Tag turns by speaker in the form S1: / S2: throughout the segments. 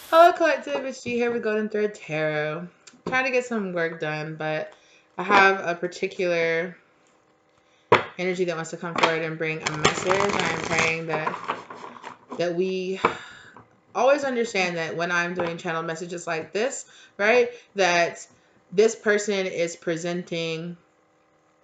S1: Hello, Collective. It's G here with Golden Thread Tarot. I'm trying to get some work done, but I have a particular energy that wants to come forward and bring a message. I am praying that we always understand that when I'm doing channel messages like this, right, that this person is presenting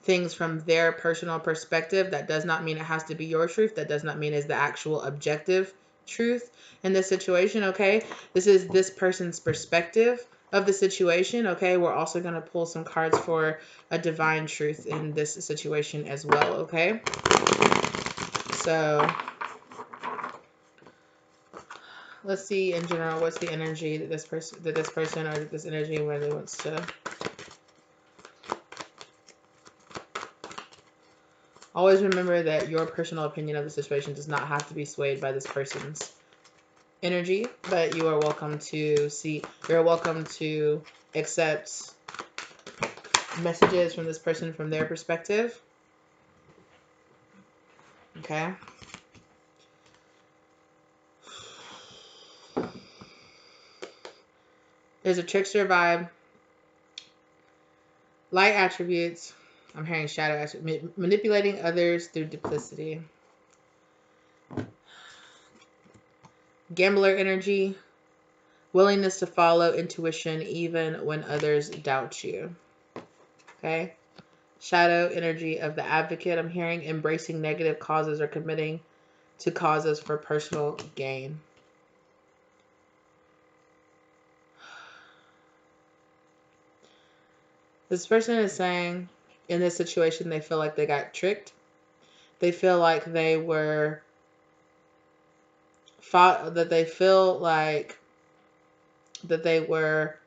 S1: things from their personal perspective. That does not mean it has to be your truth. That does not mean it's the actual objective truth in this situation, okay? This is this person's perspective of the situation, okay? We're also going to pull some cards for a divine truth in this situation as well, okay? So let's see in general what's the energy that this person or this energy really wants to. Always remember that your personal opinion of the situation does not have to be swayed by this person's energy, but you are welcome to you're welcome to accept messages from this person from their perspective. Okay. There's a trickster vibe, light attributes. I'm hearing shadow attributes, manipulating others through duplicity. Gambler energy, willingness to follow intuition even when others doubt you. Okay. Shadow energy of the advocate. I'm hearing embracing negative causes or committing to causes for personal gain. This person is saying in this situation they feel like they got tricked. They feel like they were that they feel like that they were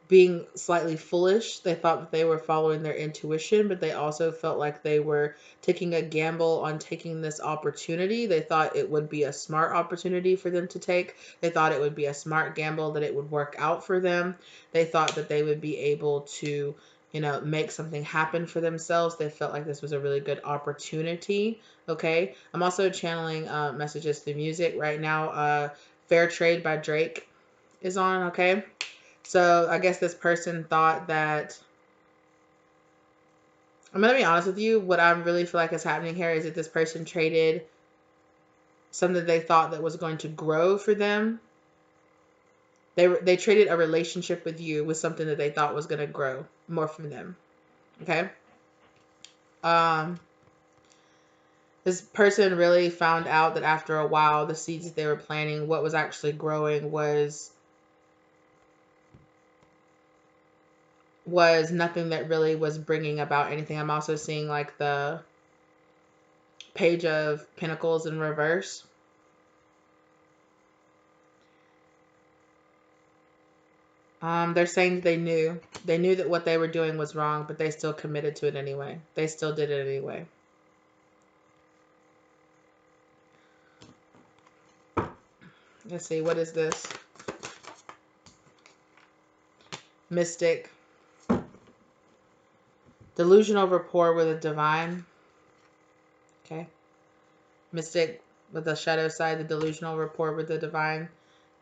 S1: being slightly foolish. They thought that they were following their intuition, but they also felt like they were taking a gamble on taking this opportunity. They thought it would be a smart opportunity for them to take. They thought it would be a smart gamble, that it would work out for them. They thought that they would be able to, make something happen for themselves. They felt like this was a really good opportunity. Okay. I'm also channeling messages through music right now. Fair Trade by Drake is on. Okay. So I guess this person thought that, I'm going to be honest with you, what I really feel like is happening here is that this person traded something they thought that was going to grow for them. They traded a relationship with you with something that they thought was going to grow more for them. Okay. This person really found out that after a while, the seeds that they were planting, what was actually growing was nothing that really was bringing about anything. I'm also seeing like the Page of Pentacles in reverse. They're saying that they knew that what they were doing was wrong, but they still committed to it anyway. They still did it anyway. Let's see, what is this? Mystic. Delusional rapport with the divine. Okay. Mystic with the shadow side, the delusional rapport with the divine.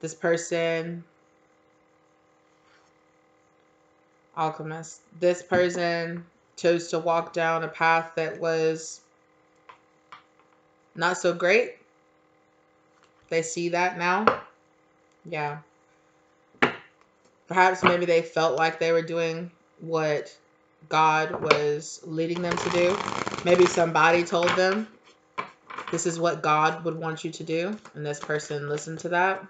S1: This person, alchemist. This person chose to walk down a path that was not so great. They see that now. Yeah. Perhaps maybe they felt like they were doing what God was leading them to do. Maybe somebody told them this is what God would want you to do, and this person listened to that.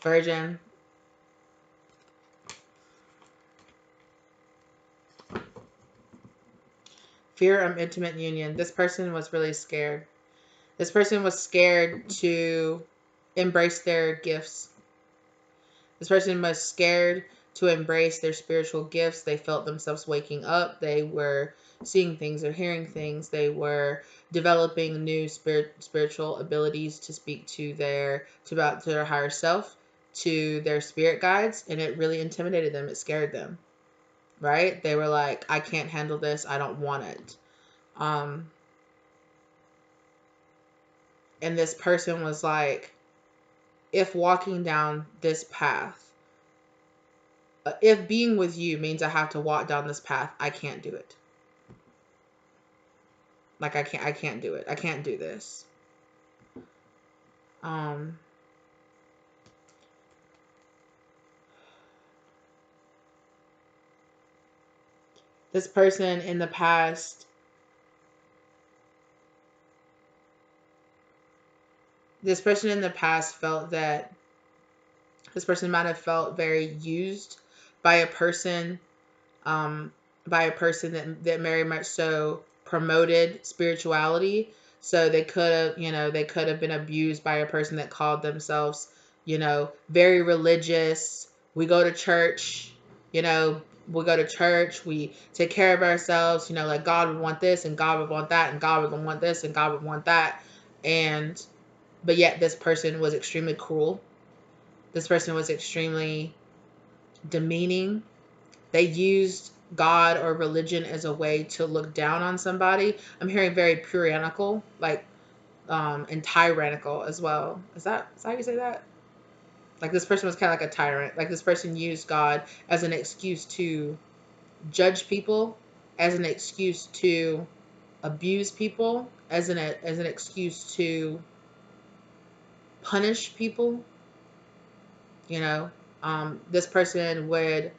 S1: Virgin. Fear of intimate union. This person was really scared. This person was scared to embrace their gifts. This person was scared to embrace their spiritual gifts. They felt themselves waking up. They were seeing things or hearing things. They were developing new spiritual abilities to speak to their higher self, to their spirit guides, and it really intimidated them. It scared them, right? They were like, I can't handle this. I don't want it. And this person was like, if walking down this path, if being with you means I have to walk down this path, I can't do it. Like I can't do it. I can't do this. This person in the past, felt that this person might have felt very used by a person, um, that very much so promoted spirituality. So they could have, they could have been abused by a person that called themselves, very religious. We go to church, you know, we go to church, we take care of ourselves, like God would want this and God would want that and God would want this and God would want that. And, but yet this person was extremely cruel. This person was extremely demeaning. They used God or religion as a way to look down on somebody. I'm hearing very puritanical, like, and tyrannical as well. Is that how you say that? Like this person was kind of like a tyrant. Like this person used God as an excuse to judge people, as an excuse to abuse people, as an excuse to punish people. This person would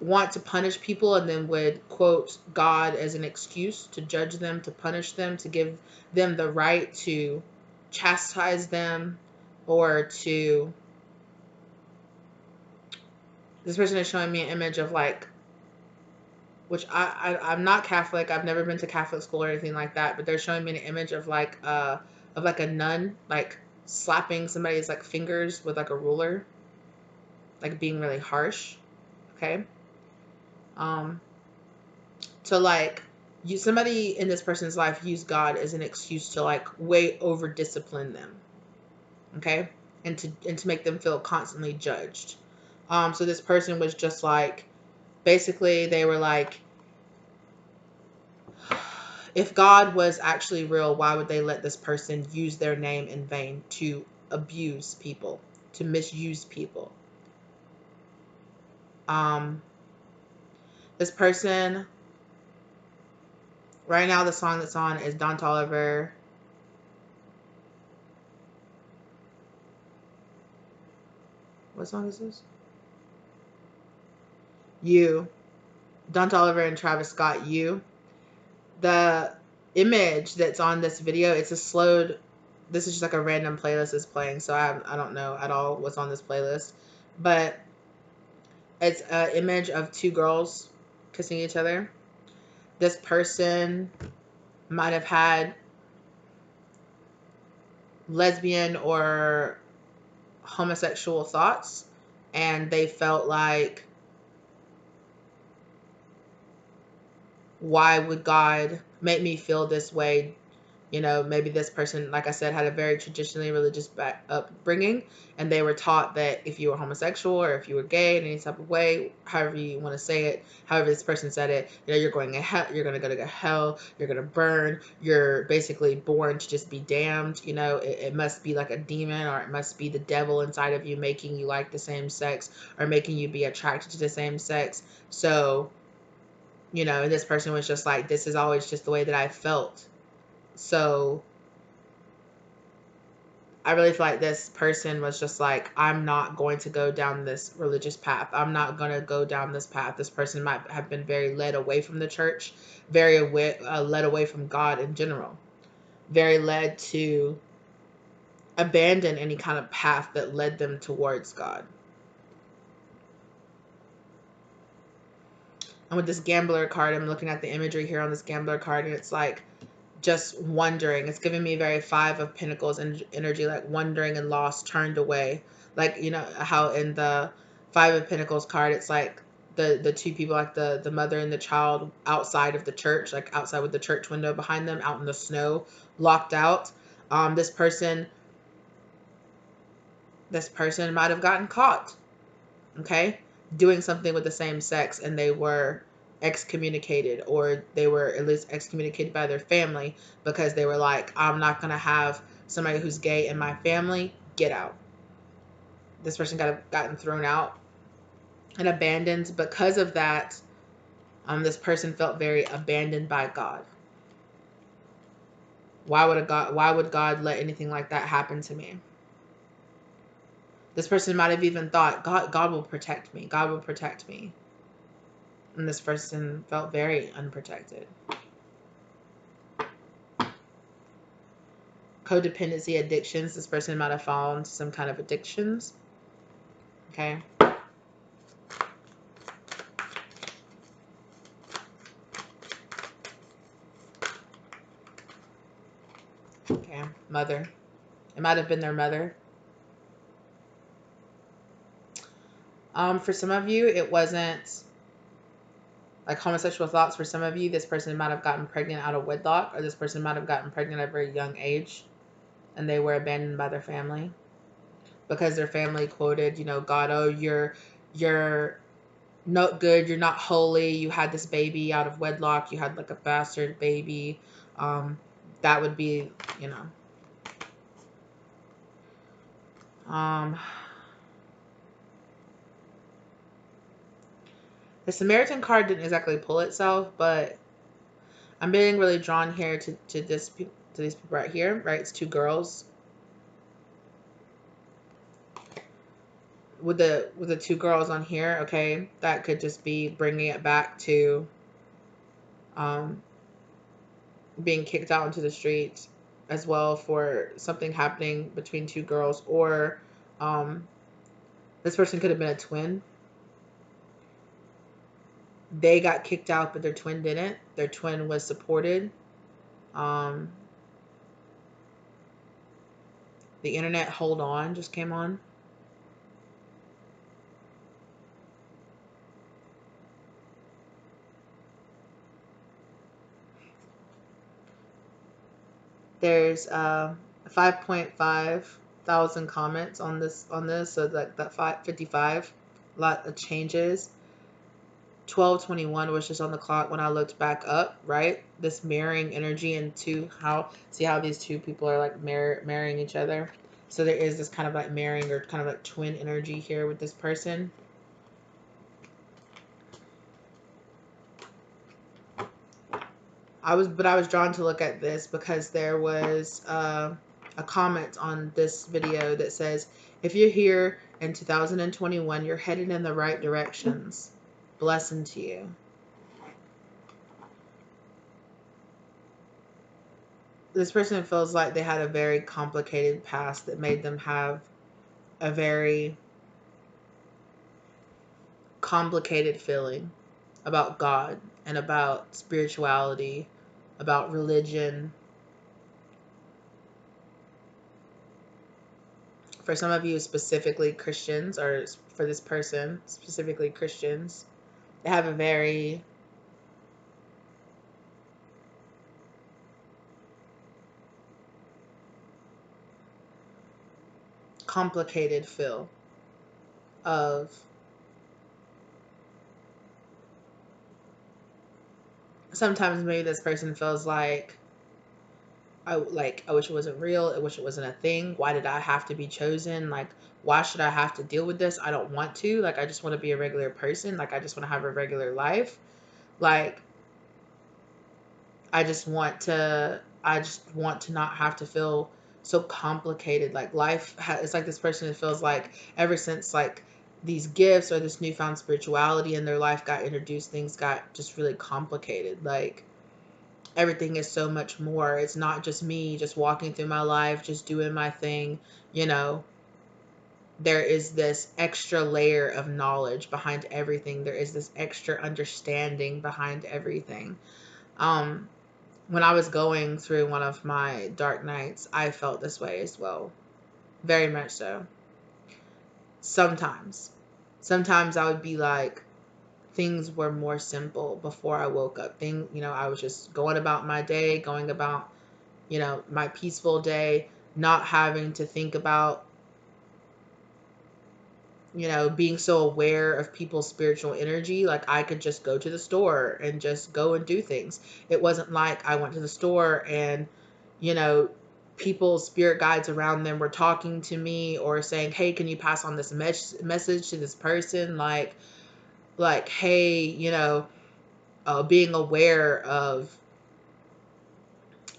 S1: want to punish people and then would quote God as an excuse to judge them, to punish them, to give them the right to chastise them, or to. This person is showing me an image of like, which I'm not Catholic. I've never been to Catholic school or anything like that, but they're showing me an image of like a nun like slapping somebody's like fingers with like a ruler, like being really harsh. Okay. So like somebody in this person's life used God as an excuse to like way over discipline them. Okay. And to make them feel constantly judged. So this person was just like, basically they were like, if God was actually real, why would they let this person use their name in vain to abuse people, to misuse people? This person, right now the song that's on is Don Toliver. What song is this? You. Don Toliver and Travis Scott, You. The image that's on this video, it's a slowed, this is just like a random playlist is playing, so I don't know at all what's on this playlist, but it's an image of two girls kissing each other. This person might have had lesbian or homosexual thoughts, and they felt like, why would God make me feel this way? Maybe this person, like I said, had a very traditionally religious upbringing, and they were taught that if you were homosexual or if you were gay in any type of way, however you want to say it, however this person said it, you're going to hell, you're going to go to hell, you're going to burn, you're basically born to just be damned. It must be like a demon, or it must be the devil inside of you making you like the same sex or making you be attracted to the same sex. So, and this person was just like, this is always just the way that I felt. So I really feel like this person was just like, I'm not going to go down this religious path. I'm not going to go down this path. This person might have been very led away from the church, very led away from God in general, very led to abandon any kind of path that led them towards God. And with this gambler card, I'm looking at the imagery here on this gambler card, and it's like, just wondering. It's giving me very Five of Pentacles energy, like wondering and lost, turned away. Like, how in the Five of Pentacles card, it's like the two people, like the mother and the child outside of the church, like outside with the church window behind them, out in the snow, locked out. This person might have gotten caught, okay, doing something with the same sex, and they were excommunicated, or they were at least excommunicated by their family because they were like, I'm not going to have somebody who's gay in my family. Get out. This person gotten thrown out and abandoned. Because of that, this person felt very abandoned by God. Why would God let anything like that happen to me? This person might have even thought, God will protect me. God will protect me. And this person felt very unprotected. Codependency addictions. This person might have fallen into some kind of addictions. Okay. Okay. Mother. It might have been their mother. For some of you, it wasn't like homosexual thoughts. For some of you, this person might have gotten pregnant out of wedlock, or this person might have gotten pregnant at a very young age, and they were abandoned by their family because their family quoted, God, oh, you're not good, you're not holy, you had this baby out of wedlock, you had like a bastard baby. That would be, the Samaritan card didn't exactly pull itself, but I'm being really drawn here to these people right here, right? It's two girls. With the two girls on here, okay, that could just be bringing it back to being kicked out into the streets as well for something happening between two girls, or this person could have been a twin. They got kicked out, but their twin didn't. Their twin was supported. The internet hold on just came on. There's 5.5 thousand comments on this, so that 555, a lot of changes. 12:21 was just on the clock when I looked back up, right? This mirroring energy into see how these two people are like marrying each other. So there is this kind of like marrying or kind of like twin energy here with this person. I was drawn to look at this because there was a comment on this video that says, if you're here in 2021, you're headed in the right directions. Blessing to you. This person feels like they had a very complicated past that made them have a very complicated feeling about God and about spirituality, about religion. For some of you, specifically Christians, or for this person, specifically Christians, they have a very complicated feel of sometimes maybe this person feels like, I wish it wasn't real. I wish it wasn't a thing. Why did I have to be chosen? Like, why should I have to deal with this? I don't want to. Like, I just want to be a regular person. Like, I just want to have a regular life. Like, I just want to not have to feel so complicated. Like, life it's like this person feels like ever since like these gifts or this newfound spirituality in their life got introduced, things got just really complicated. Like, everything is so much more. It's not just me just walking through my life, just doing my thing. There is this extra layer of knowledge behind everything. There is this extra understanding behind everything. When I was going through one of my dark nights, I felt this way as well. Very much so. Sometimes I would be like, things were more simple before I woke up. I was just going about my day, going about, my peaceful day, not having to think about you know, being so aware of people's spiritual energy. Like I could just go to the store and just go and do things. It wasn't like I went to the store and, you know, people's spirit guides around them were talking to me or saying, hey, can you pass on this message to this person? Like, hey, you know, being aware of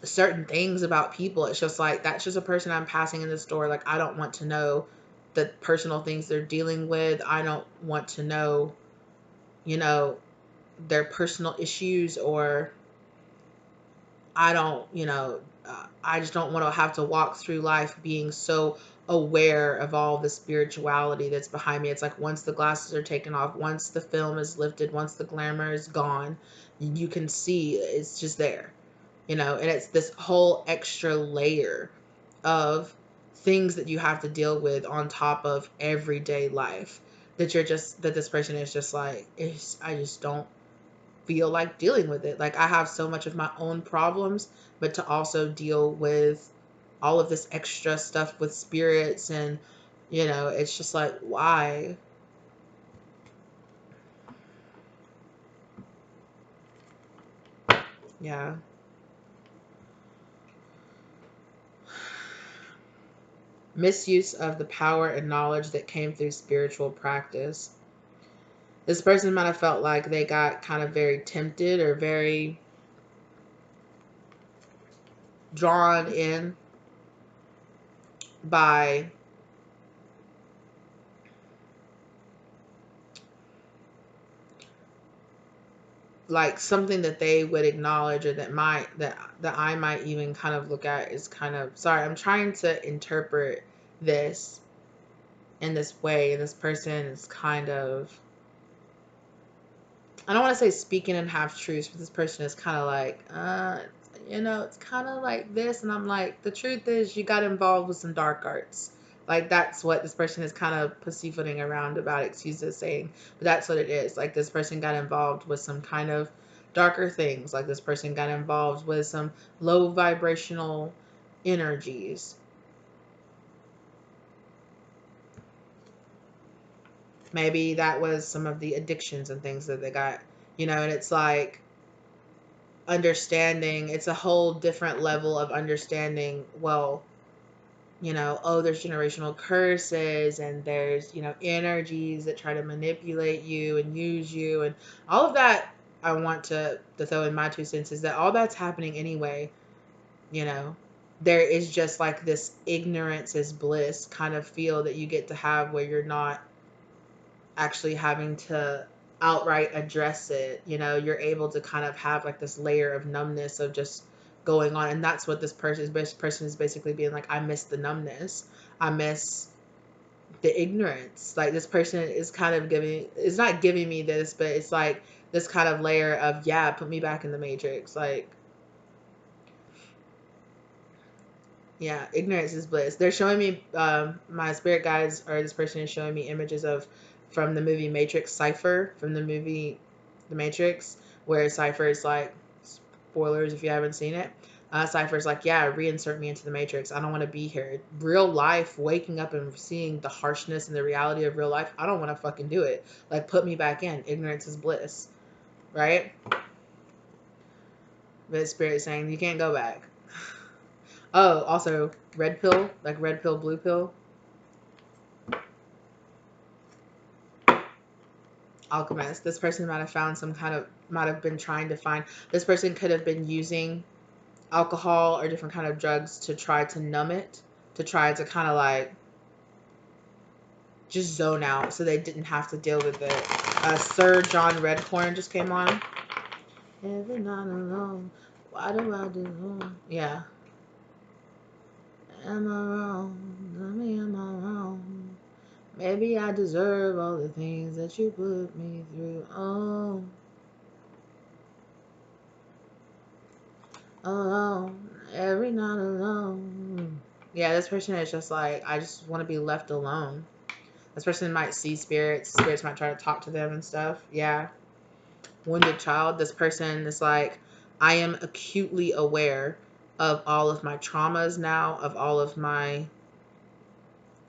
S1: certain things about people. It's just like, that's just a person I'm passing in the store. Like, I don't want to know the personal things they're dealing with. I don't want to know, you know, their personal issues, or I don't, you know, I just don't want to have to walk through life being so aware of all the spirituality that's behind me. It's like once the glasses are taken off, once the film is lifted, once the glamour is gone, you can see it's just there, you know, and it's this whole extra layer of things that you have to deal with on top of everyday life that you're just, that this person is just like, I just don't feel like dealing with it. Like I have so much of my own problems, but to also deal with all of this extra stuff with spirits, and you know, it's just like, why? Yeah. Misuse of the power and knowledge that came through spiritual practice. This person might have felt like they got kind of very tempted or very drawn in by like something that they would acknowledge, or that I might even kind of look at is kind of, sorry, I'm trying to interpret this in this way, and this person is kind of, I don't want to say speaking in half truths, but this person is kind of like, you know, it's kind of like this. And I'm like, the truth is you got involved with some dark arts. Like that's what this person is kind of pussyfooting around about, excuse the saying, but that's what it is. Like this person got involved with some kind of darker things. Like this person got involved with some low vibrational energies. Maybe that was some of the addictions and things that they got, you know, and it's like, understanding, it's a whole different level of understanding, well, you know, oh, there's generational curses, and there's, you know, energies that try to manipulate you and use you, and all of that. I want to throw in my 2 cents is that all that's happening anyway, you know. There is just like this ignorance is bliss kind of feel that you get to have, where you're not actually having to outright address it. You know, you're able to kind of have like this layer of numbness of just going on. And that's what this person is basically being like, I miss the numbness. I miss the ignorance. Like this person is kind of giving, it's not giving me this, but it's like this kind of layer of, yeah, put me back in the matrix. Like, yeah, ignorance is bliss. They're showing me, my spirit guides, or this person is showing me images of, from the movie Matrix, Cypher from the movie The Matrix, where Cypher is like, spoilers if you haven't seen it. Cypher's like, yeah, reinsert me into the Matrix. I don't want to be here. Real life, waking up and seeing the harshness and the reality of real life, I don't want to fucking do it. Like, put me back in. Ignorance is bliss, right? But spirit is saying you can't go back. Oh, also red pill, like red pill, blue pill. Alchemist. This person might have found some kind of, might have been trying to find, this person could have been using alcohol or different kind of drugs to try to numb it, to try to kind of like just zone out so they didn't have to deal with it. Sir John Redcorn just came on. Every night alone, why do I do wrong? Yeah. Am I wrong? Tell me, am I wrong? Maybe I deserve all the things that you put me through. Oh, alone, every night alone. Yeah, this person is just like, I just want to be left alone. This person might see spirits. Spirits might try to talk to them and stuff. Yeah. Wounded child. This person is like, I am acutely aware of all of my traumas now, of all of my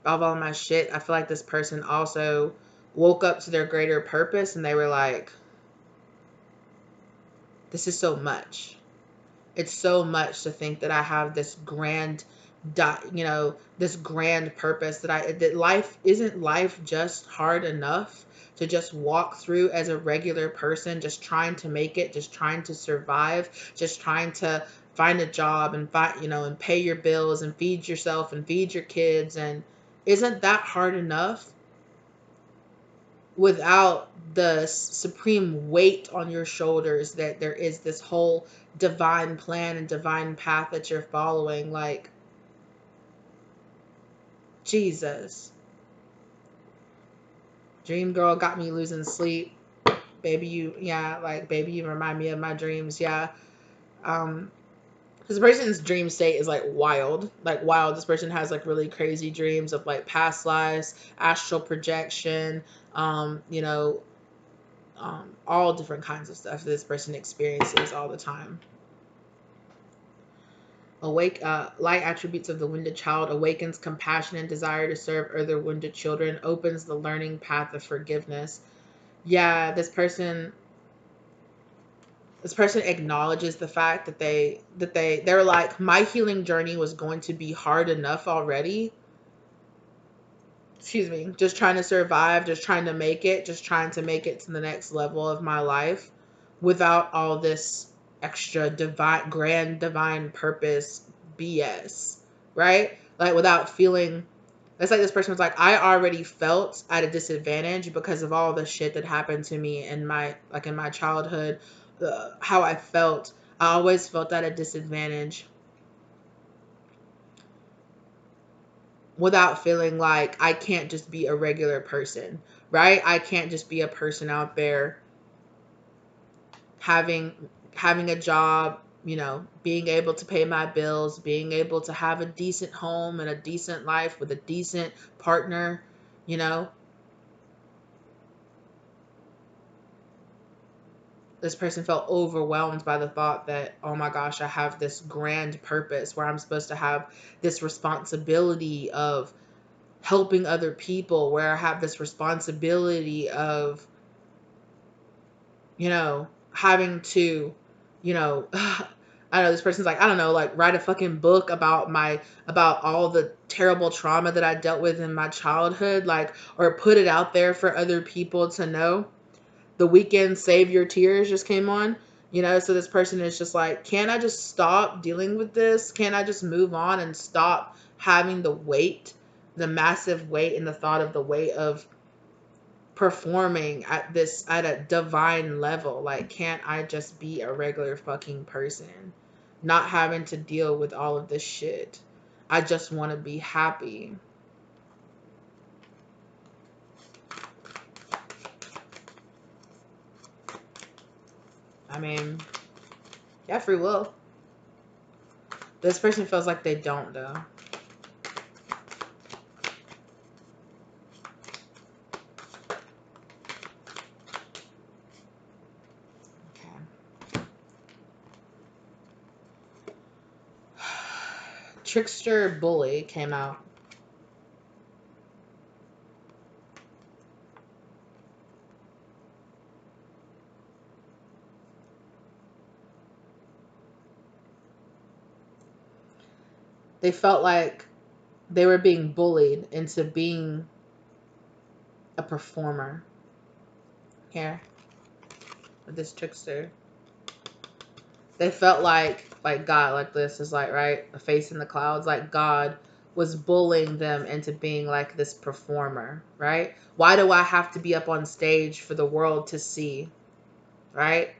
S1: all my shit, I feel like this person also woke up to their greater purpose and they were like, this is so much. It's so much to think that I have this grand, this grand purpose that life isn't life just hard enough to just walk through as a regular person, just trying to make it, just trying to survive, just trying to find a job and and pay your bills and feed yourself and feed your kids. And isn't that hard enough without the supreme weight on your shoulders that there is this whole divine plan and divine path that you're following? Like, Jesus. Dream girl got me losing sleep. Baby, you remind me of my dreams. Yeah. This person's dream state is like wild. Like wild. This person has like really crazy dreams of like past lives, astral projection, you know, all different kinds of stuff this person experiences all the time. Light attributes of the wounded child awakens compassion and desire to serve other wounded children, opens the learning path of forgiveness. Yeah, this person acknowledges the fact that they're like, my healing journey was going to be hard enough already. Excuse me, just trying to survive, just trying to make it, just trying to make it to the next level of my life without all this extra grand divine purpose BS, right? Like without feeling, it's like this person was like, I already felt at a disadvantage because of all the shit that happened to me in my childhood, how I felt. I always felt at a disadvantage without feeling like I can't just be a regular person, right? I can't just be a person out there having a job, being able to pay my bills, being able to have a decent home and a decent life with a decent partner, you know. This person felt overwhelmed by the thought that, oh my gosh, I have this grand purpose where I'm supposed to have this responsibility of helping other people, where I have this responsibility of, having to, I don't know, this person's like, I don't know, like write a fucking book about all the terrible trauma that I dealt with in my childhood, like, or put it out there for other people to know. The Weekend Save Your Tears just came on, so this person is just like, can I just stop dealing with this? Can I just move on and stop having the weight, the massive weight, and the thought of the weight of performing at a divine level? Like, can't I just be a regular fucking person, not having to deal with all of this shit? I just want to be happy. I mean, yeah, free will. This person feels like they don't, though. Trickster Bully came out. They felt like they were being bullied into being a performer. Here, with this trickster. They felt like God, like this is like, right, a face in the clouds, like God was bullying them into being like this performer, right? Why do I have to be up on stage for the world to see, right?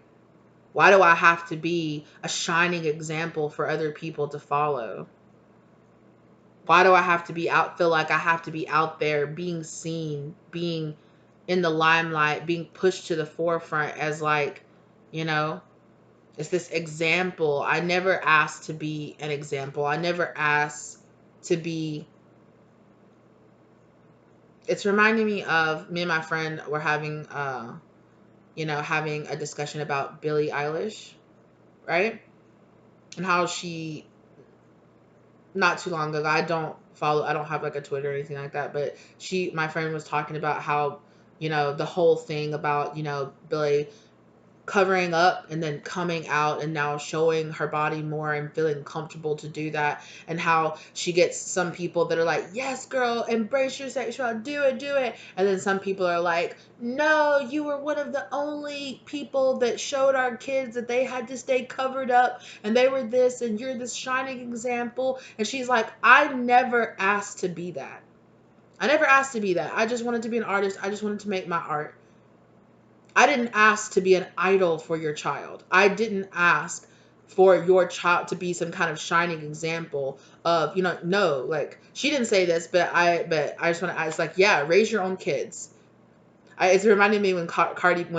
S1: Why do I have to be a shining example for other people to follow? Why do I have to feel like I have to be out there being seen, being in the limelight, being pushed to the forefront as like, you know, it's this example. I never asked to be an example. I never asked to be. It's reminding me of me and my friend were having, having a discussion about Billie Eilish, right? And how she not too long ago. I don't have like a Twitter or anything like that, but my friend was talking about how, the whole thing about, Billy covering up and then coming out and now showing her body more and feeling comfortable to do that, and how she gets some people that are like, yes girl, embrace your sexuality, do it, and then some people are like, no, you were one of the only people that showed our kids that they had to stay covered up and they were this and you're this shining example. And she's like, I never asked to be that. I never asked to be that. I just wanted to be an artist. I just wanted to make my art. I didn't ask to be an idol for your child. I didn't ask for your child to be some kind of shining example of, no, like she didn't say this, but I just want to ask, like, yeah, raise your own kids. It's reminding me when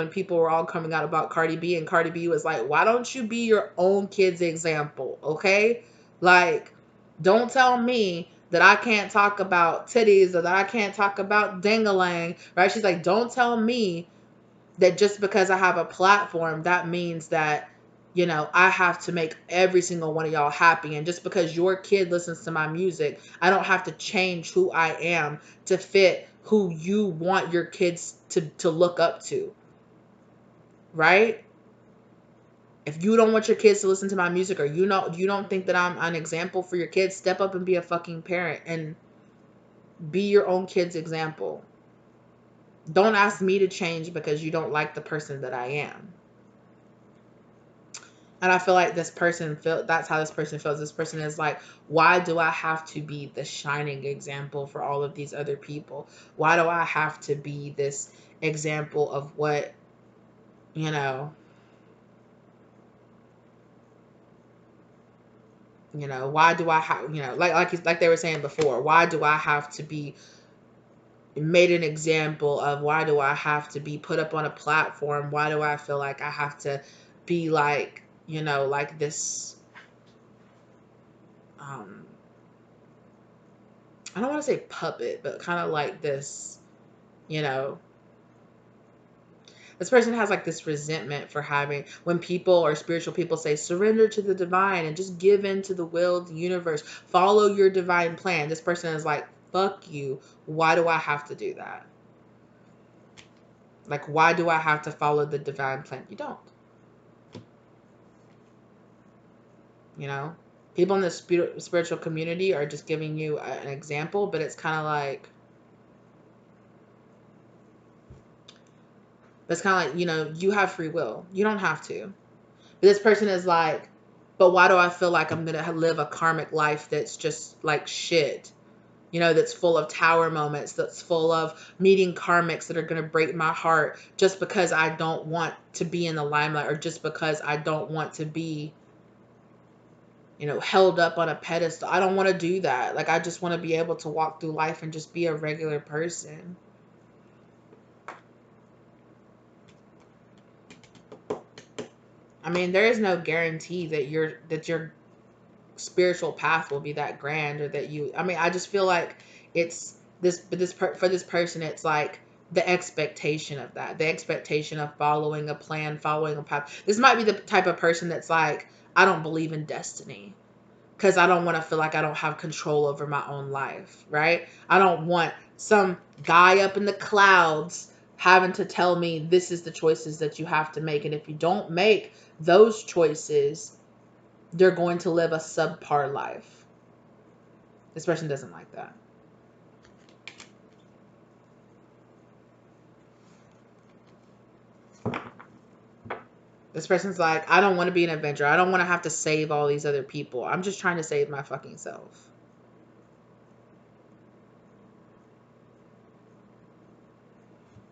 S1: people were all coming out about Cardi B, and Cardi B was like, why don't you be your own kid's example? Okay. Like, don't tell me that I can't talk about titties or that I can't talk about dingalang, right? She's like, don't tell me that just because I have a platform, that means that, I have to make every single one of y'all happy. And just because your kid listens to my music, I don't have to change who I am to fit who you want your kids to look up to. Right? If you don't want your kids to listen to my music, or you don't think that I'm an example for your kids, step up and be a fucking parent and be your own kid's example. Don't ask me to change because you don't like the person that I am. And I feel like that's how this person feels. This person is like, why do I have to be the shining example for all of these other people? Why do I have to be this example of what, why do I have, like they were saying before, why do I have to be made an example of? Why do I have to be put up on a platform? Why do I feel like I have to be like, like this, I don't want to say puppet, but kind of like this, you know, this person has like this resentment for having, when people or spiritual people say, surrender to the divine and just give in to the will of the universe, follow your divine plan. This person is like, fuck you. Why do I have to do that? Like, why do I have to follow the divine plan? You don't. People in the spiritual community are just giving you an example, but it's kind of like, you have free will. You don't have to. But this person is like, but why do I feel like I'm going to live a karmic life that's just like shit? That's full of tower moments, that's full of meeting karmics that are going to break my heart just because I don't want to be in the limelight, or just because I don't want to be, held up on a pedestal. I don't want to do that. Like, I just want to be able to walk through life and just be a regular person. I mean, there is no guarantee that your spiritual path will be that grand, or that I just feel like it's for this person, it's like the expectation of that, the expectation of following a plan, following a path. This might be the type of person that's like, I don't believe in destiny because I don't want to feel like I don't have control over my own life, right? I don't want some guy up in the clouds having to tell me this is the choices that you have to make, and if you don't make those choices, they're going to live a subpar life. This person doesn't like that. This person's like, I don't want to be an Avenger. I don't want to have to save all these other people. I'm just trying to save my fucking self.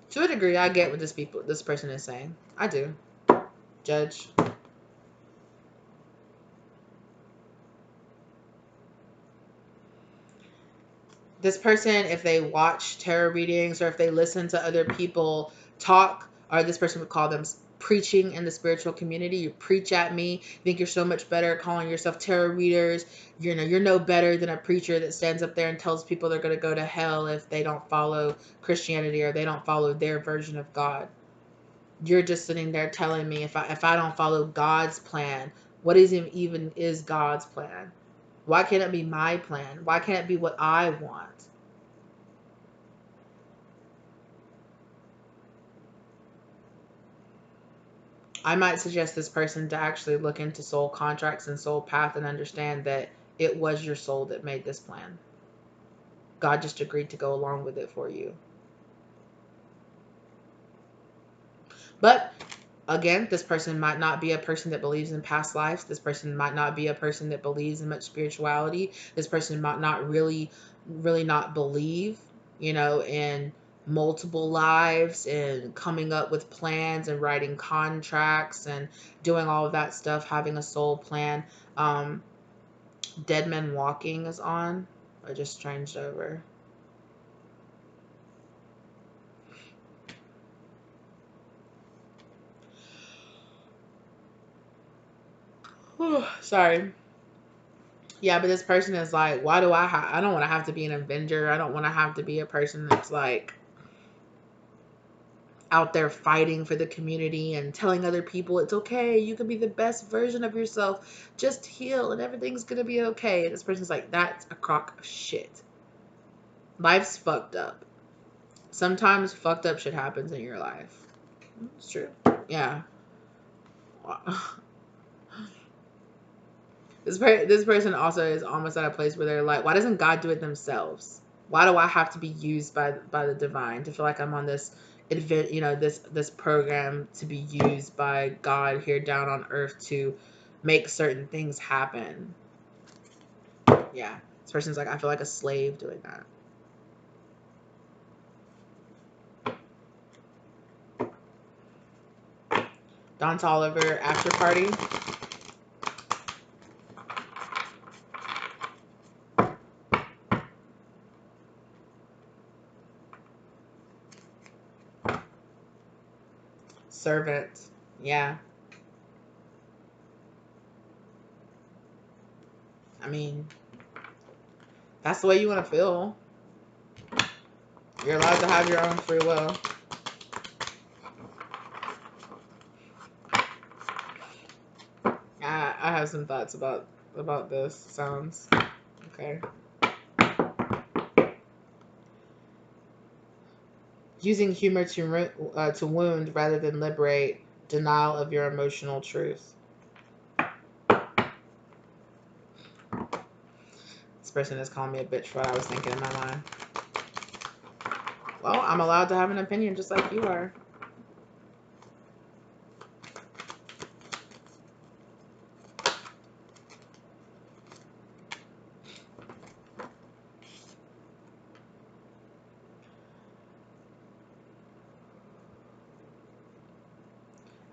S1: To a degree, I get what this person is saying. I do. Judge. This person, if they watch tarot readings or if they listen to other people talk, or this person would call them preaching in the spiritual community. You preach at me, think you're so much better calling yourself tarot readers. You're no better than a preacher that stands up there and tells people they're going to go to hell if they don't follow Christianity or they don't follow their version of God. You're just sitting there telling me if I don't follow God's plan, what is even is God's plan? Why can't it be my plan? Why can't it be what I want? I might suggest this person to actually look into soul contracts and soul path and understand that it was your soul that made this plan. God just agreed to go along with it for you. But again, this person might not be a person that believes in past lives. This person might not be a person that believes in much spirituality. This person might not really not believe, in multiple lives and coming up with plans and writing contracts and doing all of that stuff, having a soul plan. Dead Men Walking is on. I just changed over. Whew, sorry. Yeah, but this person is like, why do I don't want to have to be an Avenger. I don't want to have to be a person that's like out there fighting for the community and telling other people it's okay. You can be the best version of yourself. Just heal and everything's going to be okay. And this person's like, that's a crock of shit. Life's fucked up. Sometimes fucked up shit happens in your life. It's true. Yeah. This person also is almost at a place where they're like, why doesn't God do it themselves? Why do I have to be used by the divine to feel like I'm on this event, this program to be used by God here down on earth to make certain things happen? Yeah. This person's like, I feel like a slave doing that. Don Toliver After Party. Servant. Yeah. I mean, that's the way you want to feel. You're allowed to have your own free will. I have some thoughts about this. Sounds okay. Using humor to wound rather than liberate. Denial of your emotional truth. This person is calling me a bitch for what I was thinking in my mind. Well, I'm allowed to have an opinion just like you are.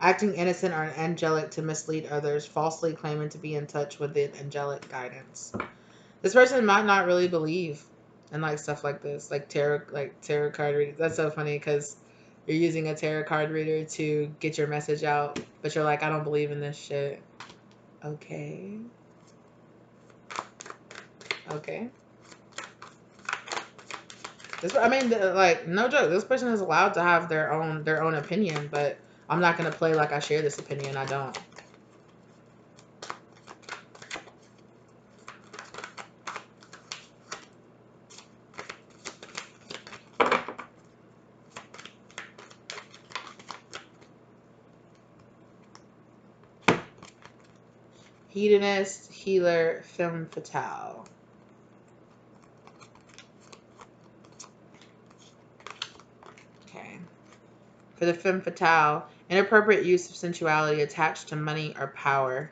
S1: Acting innocent or angelic to mislead others, falsely claiming to be in touch with the angelic guidance. This person might not really believe in like stuff like this, like tarot card reading. That's so funny because you're using a tarot card reader to get your message out, but you're like, I don't believe in this shit. Okay. Okay. Like, no joke. This person is allowed to have their own opinion, but I'm not gonna play like I share this opinion. I don't. Hedonist, healer, femme fatale. Okay. For the femme fatale, inappropriate use of sensuality attached to money or power.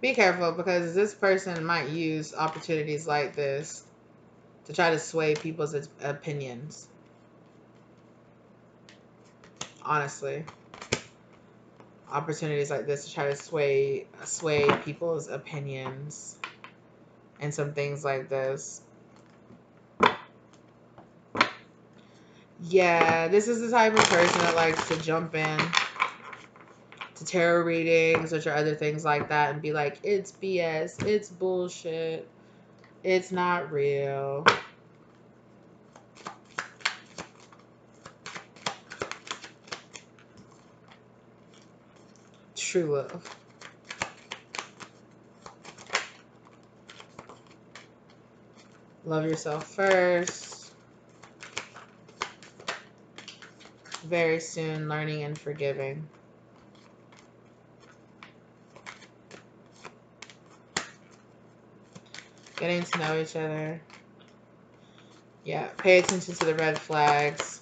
S1: Be careful because this person might use opportunities like this to try to sway people's opinions. Honestly. opportunities like this to try to sway people's opinions and some things like this. Yeah, this is the type of person that likes to jump in to tarot readings, which are other things like that, and be like, it's BS, it's bullshit, it's not real. True love. Love yourself first. Very soon, learning and forgiving. Getting to know each other. Yeah, pay attention to the red flags.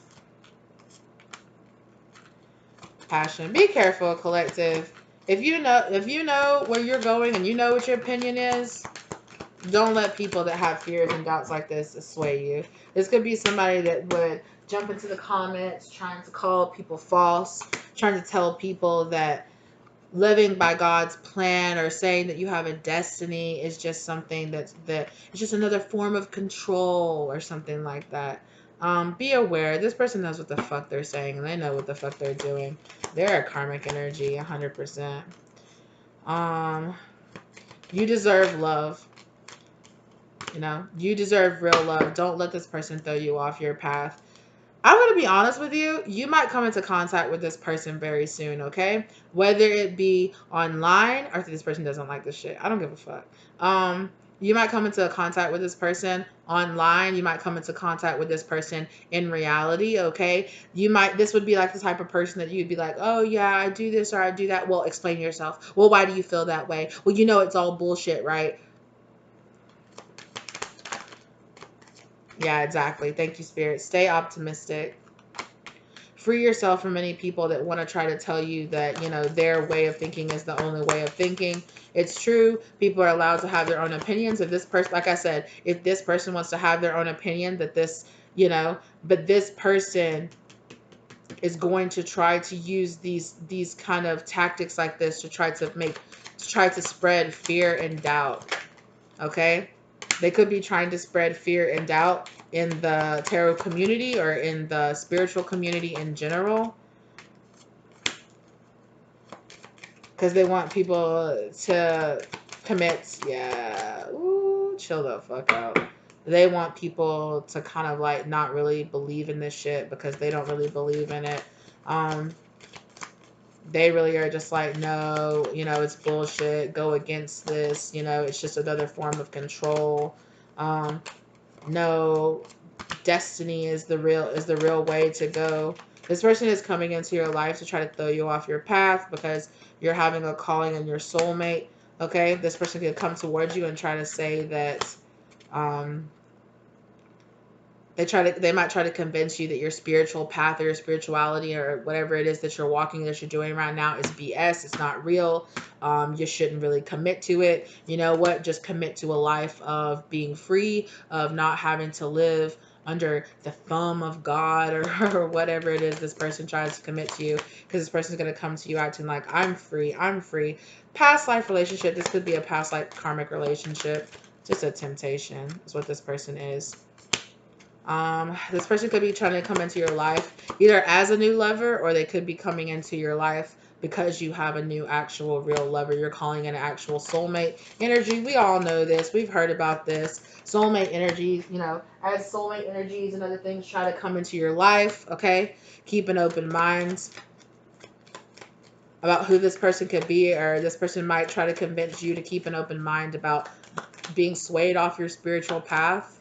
S1: Passion. Be careful, collective. If you know where you're going and you know what your opinion is, don't let people that have fears and doubts like this sway you. This could be somebody that would jump into the comments trying to call people false, trying to tell people that living by God's plan or saying that you have a destiny is just something that it's just another form of control or something like that. Be aware. This person knows what the fuck they're saying and they know what the fuck they're doing. They're a karmic energy, 100%. You deserve love. You know, you deserve real love. Don't let this person throw you off your path. I'm going to be honest with you. You might come into contact with this person very soon, okay? Whether it be online or if this person doesn't like this shit. I don't give a fuck. You might come into contact with this person online. You might come into contact with this person in reality, okay? This would be like the type of person that you'd be like, oh yeah, I do this or I do that. Well, explain yourself. Well, why do you feel that way? Well, you know it's all bullshit, right? Yeah, exactly. Thank you, Spirit. Stay optimistic. Free yourself from any people that want to try to tell you that, you know, their way of thinking is the only way of thinking. It's true. People are allowed to have their own opinions. If this person, like I said, if this person wants to have their own opinion that this, you know, but this person is going to try to use these kind of tactics like this to try to spread fear and doubt. Okay? They could be trying to spread fear and doubt in the tarot community or in the spiritual community in general. Because they want people to commit. Yeah. Ooh, chill the fuck out. They want people to kind of like not really believe in this shit because they don't really believe in it. They really are just like, no, you know, it's bullshit. Go against this. You know, it's just another form of control. No, destiny is the real way to go. This person is coming into your life to try to throw you off your path because you're having a calling on your soulmate. Okay, this person could come towards you and try to say that they might try to convince you that your spiritual path or your spirituality or whatever it is that you're walking, that you're doing right now is BS. It's not real. You shouldn't really commit to it. You know what? Just commit to a life of being free, of not having to live under the thumb of God or whatever it is this person tries to commit to you, because this person's going to come to you acting like, I'm free, I'm free. Past life relationship. This could be a past life karmic relationship. Just a temptation is what this person is. This person could be trying to come into your life either as a new lover, or they could be coming into your life because you have a new actual real lover. You're calling an actual soulmate energy. We all know this. We've heard about this. Soulmate energy, you know, as soulmate energies and other things try to come into your life, okay? Keep an open mind about who this person could be, or this person might try to convince you to keep an open mind about being swayed off your spiritual path.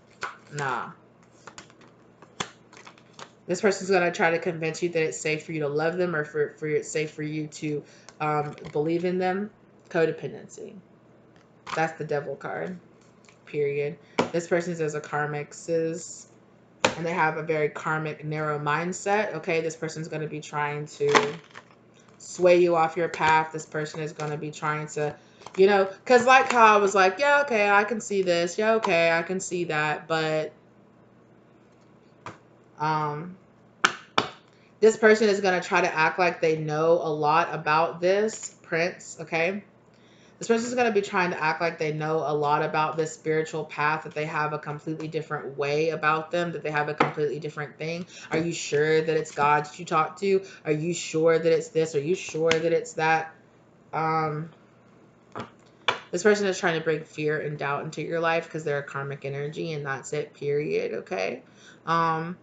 S1: Nah. This person's going to try to convince you that it's safe for you to love them, or for it's safe for you to believe in them. Codependency. That's the devil card. Period. This person is a karmic cis, and they have a very karmic narrow mindset. Okay, this person's going to be trying to sway you off your path. This person is going to be trying to, you know, because like how I was like, yeah, okay, I can see this. Yeah, okay, I can see that. But This person is going to try to act like they know a lot about this prince, okay? This person is going to be trying to act like they know a lot about this spiritual path, that they have a completely different way about them, that they have a completely different thing. Are you sure that it's God that you talk to? Are you sure that it's this? Are you sure that it's that? This person is trying to bring fear and doubt into your life because they're a karmic energy, and that's it, period, okay? Oh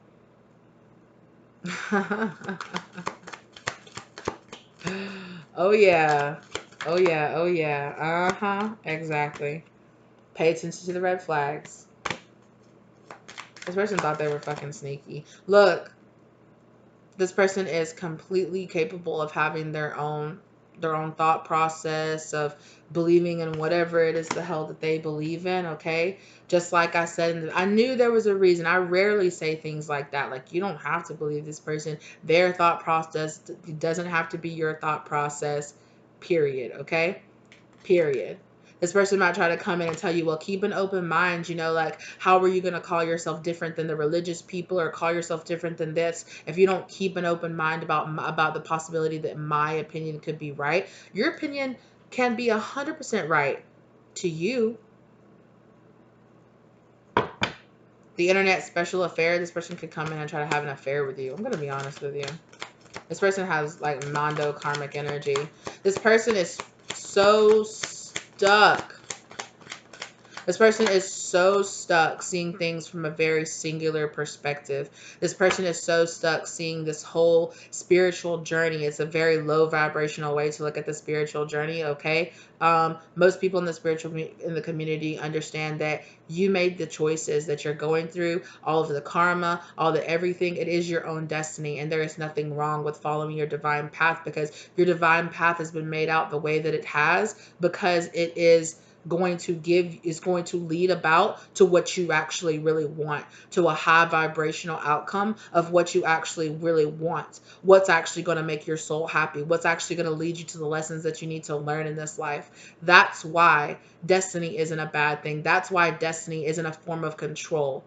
S1: yeah. Oh yeah. Oh yeah. Uh-huh. Exactly. Pay attention to the red flags. This person thought they were fucking sneaky. Look, this person is completely capable of having their own thought process, of believing in whatever it is the hell that they believe in, okay? Just like I said, I knew there was a reason. I rarely say things like that. Like, you don't have to believe this person. Their thought process doesn't have to be your thought process, period, okay? Period. This person might try to come in and tell you, well, keep an open mind, you know, like, how are you going to call yourself different than the religious people, or call yourself different than this, if you don't keep an open mind about the possibility that my opinion could be right? Your opinion can be 100% right to you. The internet special affair, this person could come in and try to have an affair with you. I'm going to be honest with you. This person has like Mondo karmic energy. This person is so stuck. This person is so stuck seeing things from a very singular perspective. This person is so stuck seeing this whole spiritual journey. It's a very low vibrational way to look at the spiritual journey, okay? Most people in the community understand that you made the choices that you're going through, all of the karma, all the everything. It is your own destiny, and there is nothing wrong with following your divine path, because your divine path has been made out the way that it has, because it is going to lead about to what you actually really want, to a high vibrational outcome of what you actually really want, what's actually going to make your soul happy, what's actually going to lead you to the lessons that you need to learn in this life. That's why destiny isn't a bad thing. That's why destiny isn't a form of control.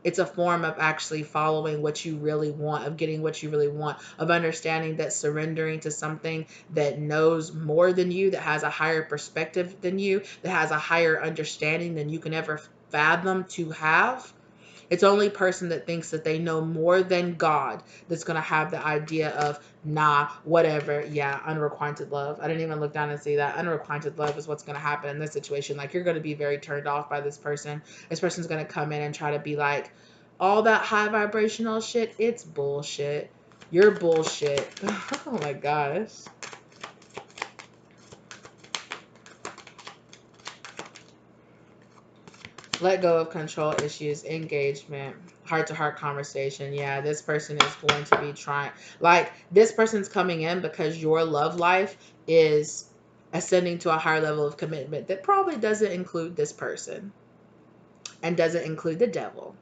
S1: It's a form of actually following what you really want, of getting what you really want, of understanding that surrendering to something that knows more than you, that has a higher perspective than you, that has a higher understanding than you can ever fathom to have. It's only person that thinks that they know more than God that's going to have the idea of, nah, whatever. Yeah, unrequited love. I didn't even look down and see that. Unrequited love is what's going to happen in this situation. Like, you're going to be very turned off by this person. This person's going to come in and try to be like, all that high vibrational shit, it's bullshit. You're bullshit. Oh my gosh. Let go of control issues, engagement, heart-to-heart conversation. Yeah, this person is going to be trying, like, this person's coming in because your love life is ascending to a higher level of commitment that probably doesn't include this person and doesn't include the devil.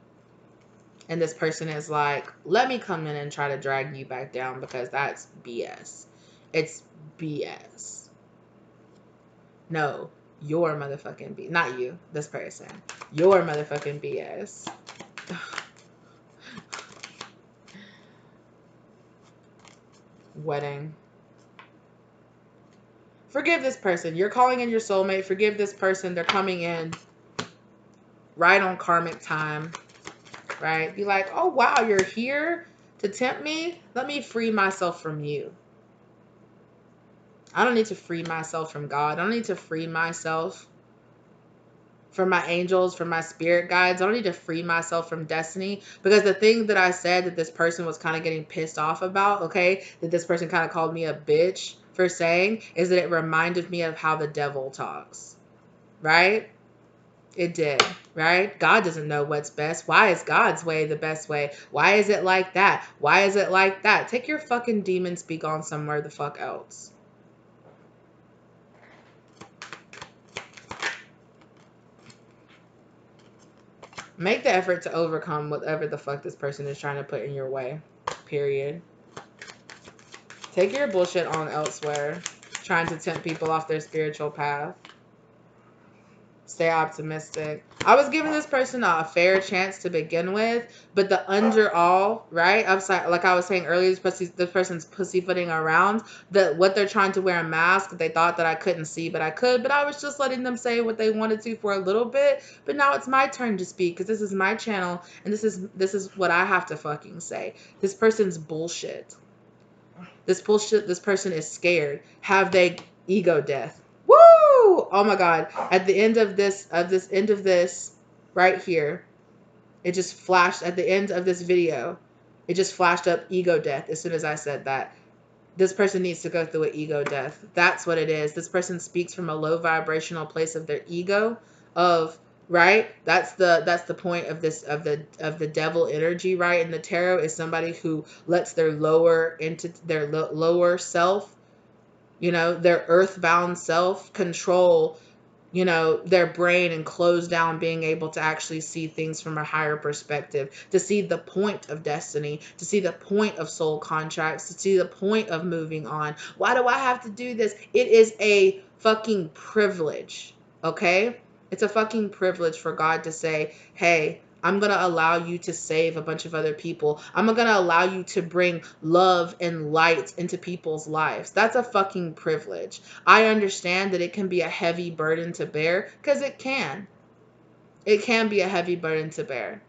S1: And this person is like, let me come in and try to drag you back down, because that's BS. It's BS. No, your motherfucking BS. Not you, this person. Your motherfucking BS. Wedding. Forgive this person. You're calling in your soulmate. Forgive this person. They're coming in right on karmic time. Right? Be like, oh, wow, you're here to tempt me? Let me free myself from you. I don't need to free myself from God. I don't need to free myself from my angels, from my spirit guides. I don't need to free myself from destiny, because the thing that I said that this person was kind of getting pissed off about, okay, that this person kind of called me a bitch for saying, is that it reminded me of how the devil talks, right? It did, right? God doesn't know what's best. Why is God's way the best way? Why is it like that? Why is it like that? Take your fucking demon speak on somewhere the fuck else. Make the effort to overcome whatever the fuck this person is trying to put in your way. Period. Take your bullshit on elsewhere. Trying to tempt people off their spiritual path. Stay optimistic. I was giving this person a fair chance to begin with, but the under all, right? Upside, like I was saying earlier, this person's pussyfooting around. That what they're trying to wear a mask. They thought that I couldn't see, but I could. But I was just letting them say what they wanted to for a little bit. But now it's my turn to speak because this is my channel and this is what I have to fucking say. This person's bullshit. This bullshit. This person is scared. Have they ego death? Woo! Oh my God. At the end of this, right here, it just flashed at the end of this video. It just flashed up ego death as soon as I said that. This person needs to go through an ego death. That's what it is. This person speaks from a low vibrational place of their ego, of right. That's the point of this of the devil energy, right? In the tarot is somebody who lets their lower into their lower self, their earthbound self control, their brain and close down being able to actually see things from a higher perspective, to see the point of destiny, to see the point of soul contracts, to see the point of moving on. Why do I have to do this? It is a fucking privilege, okay? It's a fucking privilege for God to say, hey, I'm going to allow you to save a bunch of other people. I'm going to allow you to bring love and light into people's lives. That's a fucking privilege. I understand that it can be a heavy burden to bear, because it can. It can be a heavy burden to bear.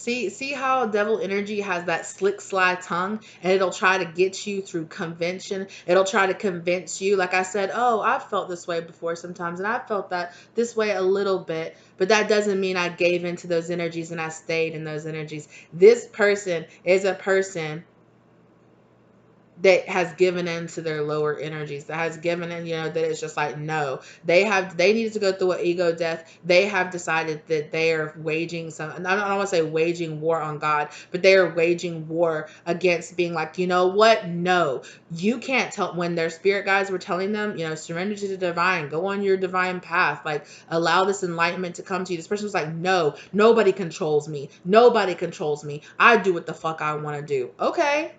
S1: See how devil energy has that slick, sly tongue, and it'll try to get you through convention. It'll try to convince you, like I said, oh, I've felt this way before sometimes, and I felt that this way a little bit, but that doesn't mean I gave into those energies and I stayed in those energies. This person is a person that has given in to their lower energies, that has given in, that it's just like, no, they needed to go through an ego death. They have decided that they are waging I don't want to say waging war on God, but they are waging war against being like, you know what? No, you can't tell. When their spirit guides were telling them, surrender to the divine, go on your divine path, like allow this enlightenment to come to you. This person was like, no, nobody controls me. Nobody controls me. I do what the fuck I want to do. Okay.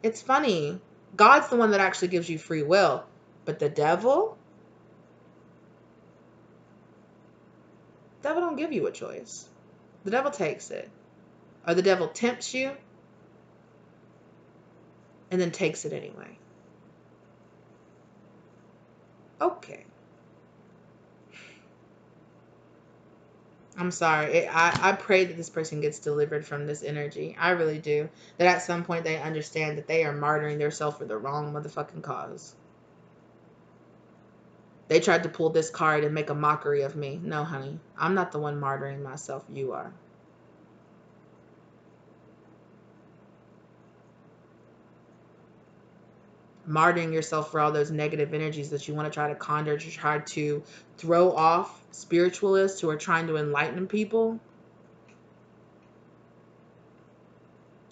S1: It's funny. God's the one that actually gives you free will. But the devil don't give you a choice. The devil takes it. Or the devil tempts you and then takes it anyway. Okay. I'm sorry. I pray that this person gets delivered from this energy. I really do. That at some point they understand that they are martyring themselves for the wrong motherfucking cause. They tried to pull this card and make a mockery of me. No, honey. I'm not the one martyring myself. You are. Martyring yourself for all those negative energies that you want to try to conjure, to try to throw off spiritualists who are trying to enlighten people.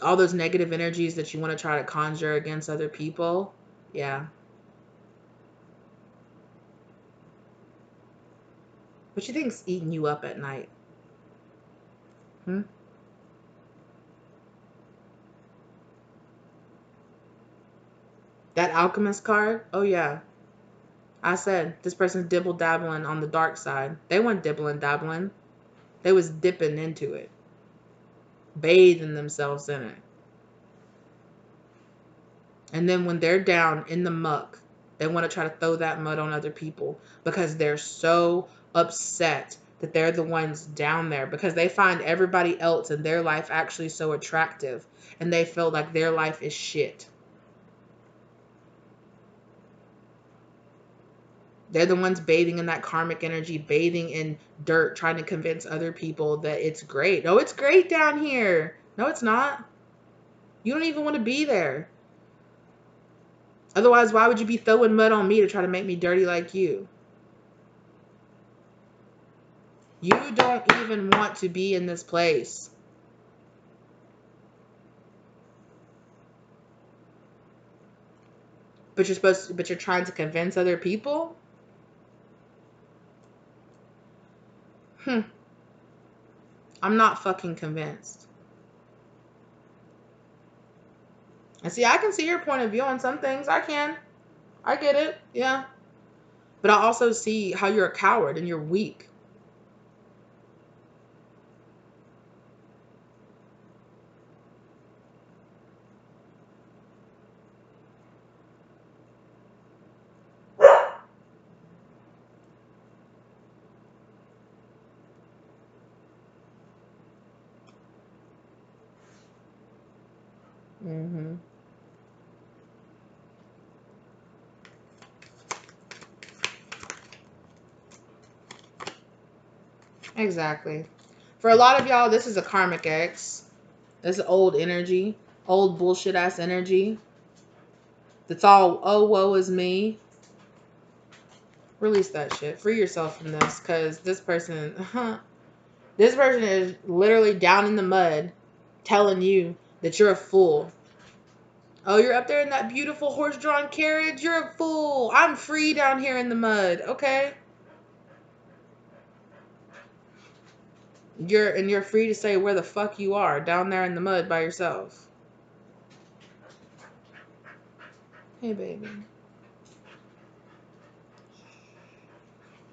S1: All those negative energies that you want to try to conjure against other people. Yeah. What you think's eating you up at night? That alchemist card? Oh yeah. I said this person's dibble dabbling on the dark side. They weren't dibbling dabbling. They was dipping into it. Bathing themselves in it. And then when they're down in the muck, they want to try to throw that mud on other people because they're so upset that they're the ones down there, because they find everybody else in their life actually so attractive and they feel like their life is shit. They're the ones bathing in that karmic energy, bathing in dirt, trying to convince other people that it's great. No, it's great down here. No, it's not. You don't even want to be there. Otherwise, why would you be throwing mud on me to try to make me dirty like you? You don't even want to be in this place. But you're trying to convince other people? I'm not fucking convinced. And see, I can see your point of view on some things. I can. I get it. Yeah. But I also see how you're a coward and you're weak. Mm-hmm. Exactly. For a lot of y'all, this is a karmic ex. This is old energy. Old bullshit ass energy. That's all, oh, woe is me. Release that shit. Free yourself from this. Because this person, this person is literally down in the mud telling you that you're a fool. Oh, you're up there in that beautiful horse-drawn carriage? You're a fool. I'm free down here in the mud. Okay? You're free to say where the fuck you are, down there in the mud by yourself. Hey, baby.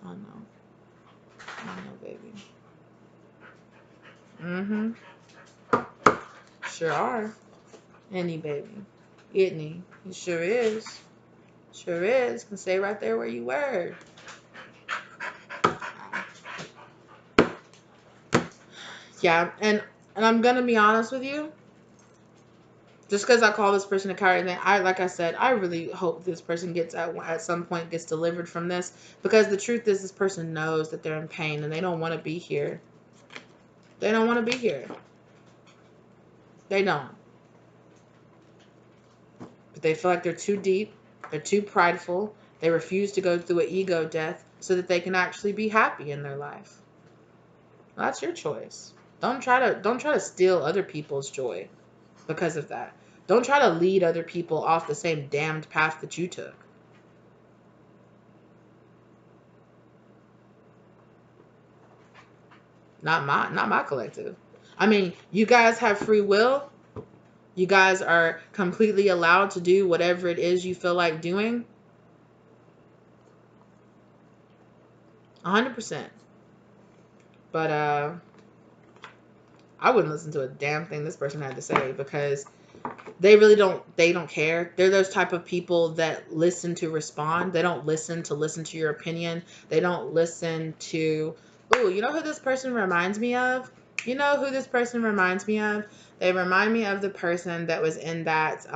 S1: I know. I know, baby. Mm-hmm. Sure are. Any baby. Itney. It sure is. Sure is. Can stay right there where you were. Yeah, and I'm gonna be honest with you. Just because I call this person a coward, and then like I said, I really hope this person gets at some point gets delivered from this, because the truth is, this person knows that they're in pain and they don't want to be here. They don't want to be here. They don't. But they feel like they're too deep. They're too prideful. They refuse to go through an ego death so that they can actually be happy in their life. Well, that's your choice. Don't try to steal other people's joy because of that. Don't try to lead other people off the same damned path that you took. Not my collective. I mean, you guys have free will. You guys are completely allowed to do whatever it is you feel like doing. 100%. But I wouldn't listen to a damn thing this person had to say, because they really don't care. They're those type of people that listen to respond. They don't listen to your opinion. They don't listen to, ooh, you know who this person reminds me of? You know who this person reminds me of? They remind me of the person that was in that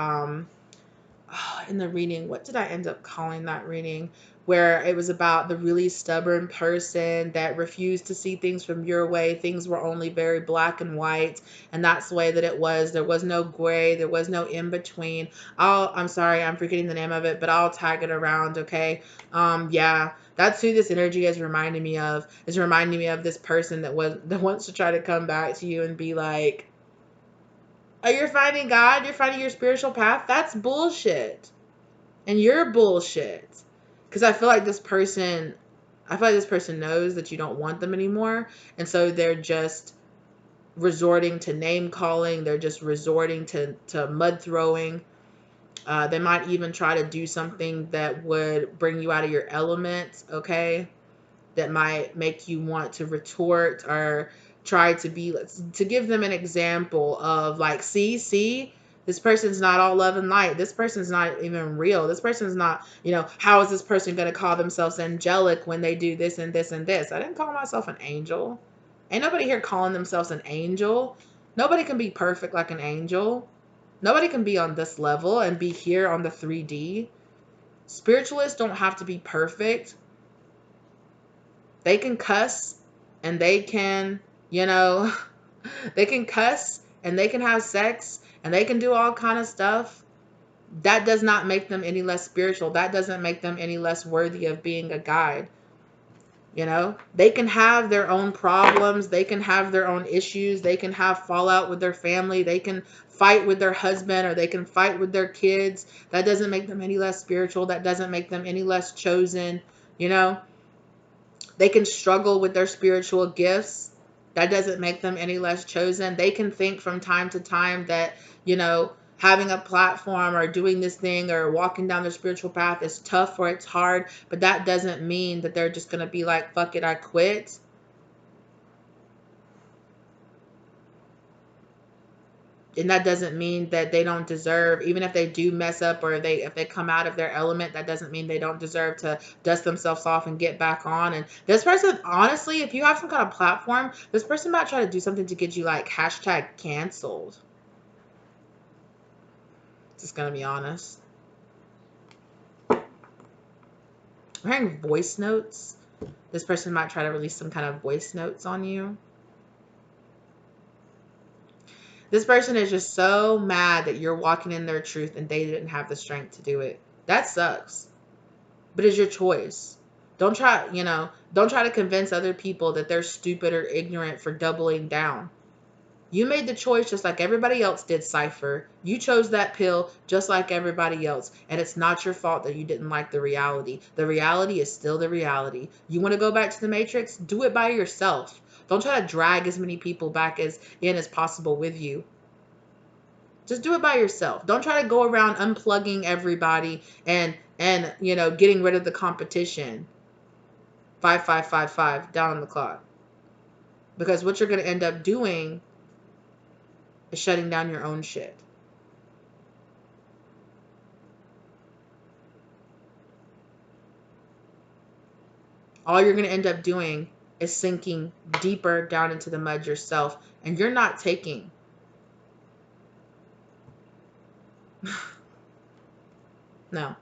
S1: in the reading. What did I end up calling that reading? Where it was about the really stubborn person that refused to see things from your way. Things were only very black and white, and that's the way that it was. There was no gray. There was no in between. I'm sorry, I'm forgetting the name of it, but I'll tag it around. Okay. Yeah, that's who this energy is reminding me of. It's reminding me of this person that wants to try to come back to you and be like, oh, you're finding God, you're finding your spiritual path. That's bullshit. And you're bullshit. Because I feel like this person knows that you don't want them anymore. And so they're just resorting to name calling. They're just resorting to mud throwing. They might even try to do something that would bring you out of your element, okay? That might make you want to retort or try to give them an example of like, see, this person's not all love and light. This person's not even real. This person's not, how is this person going to call themselves angelic when they do this and this and this? I didn't call myself an angel. Ain't nobody here calling themselves an angel. Nobody can be perfect like an angel. Nobody can be on this level and be here on the 3D. Spiritualists don't have to be perfect. They can cuss and they can, they can cuss and they can have sex and they can do all kind of stuff. That does not make them any less spiritual. That doesn't make them any less worthy of being a guide. They can have their own problems. They can have their own issues. They can have fallout with their family. They can fight with their husband, or they can fight with their kids. That doesn't make them any less spiritual. That doesn't make them any less chosen. They can struggle with their spiritual gifts. That doesn't make them any less chosen. They can think from time to time that, you know, having a platform or doing this thing or walking down the spiritual path is tough or it's hard, but that doesn't mean that they're just going to be like, fuck it, I quit. And that doesn't mean that they don't deserve, even if they do mess up or if they come out of their element, that doesn't mean they don't deserve to dust themselves off and get back on. And this person, honestly, if you have some kind of platform, this person might try to do something to get you like hashtag canceled. Just gonna be honest. I'm hearing voice notes. This person might try to release some kind of voice notes on you. This person is just so mad that you're walking in their truth and they didn't have the strength to do it. That sucks. But it's your choice. Don't try, don't try to convince other people that they're stupid or ignorant for doubling down. You made the choice just like everybody else did, Cypher. You chose that pill just like everybody else. And it's not your fault that you didn't like the reality. The reality is still the reality. You want to go back to the Matrix? Do it by yourself. Don't try to drag as many people back in as possible with you. Just do it by yourself. Don't try to go around unplugging everybody and getting rid of the competition. 5555 down on the clock. Because what you're going to end up doing is shutting down your own shit. All you're going to end up doing is sinking deeper down into the mud yourself, and you're not taking. No.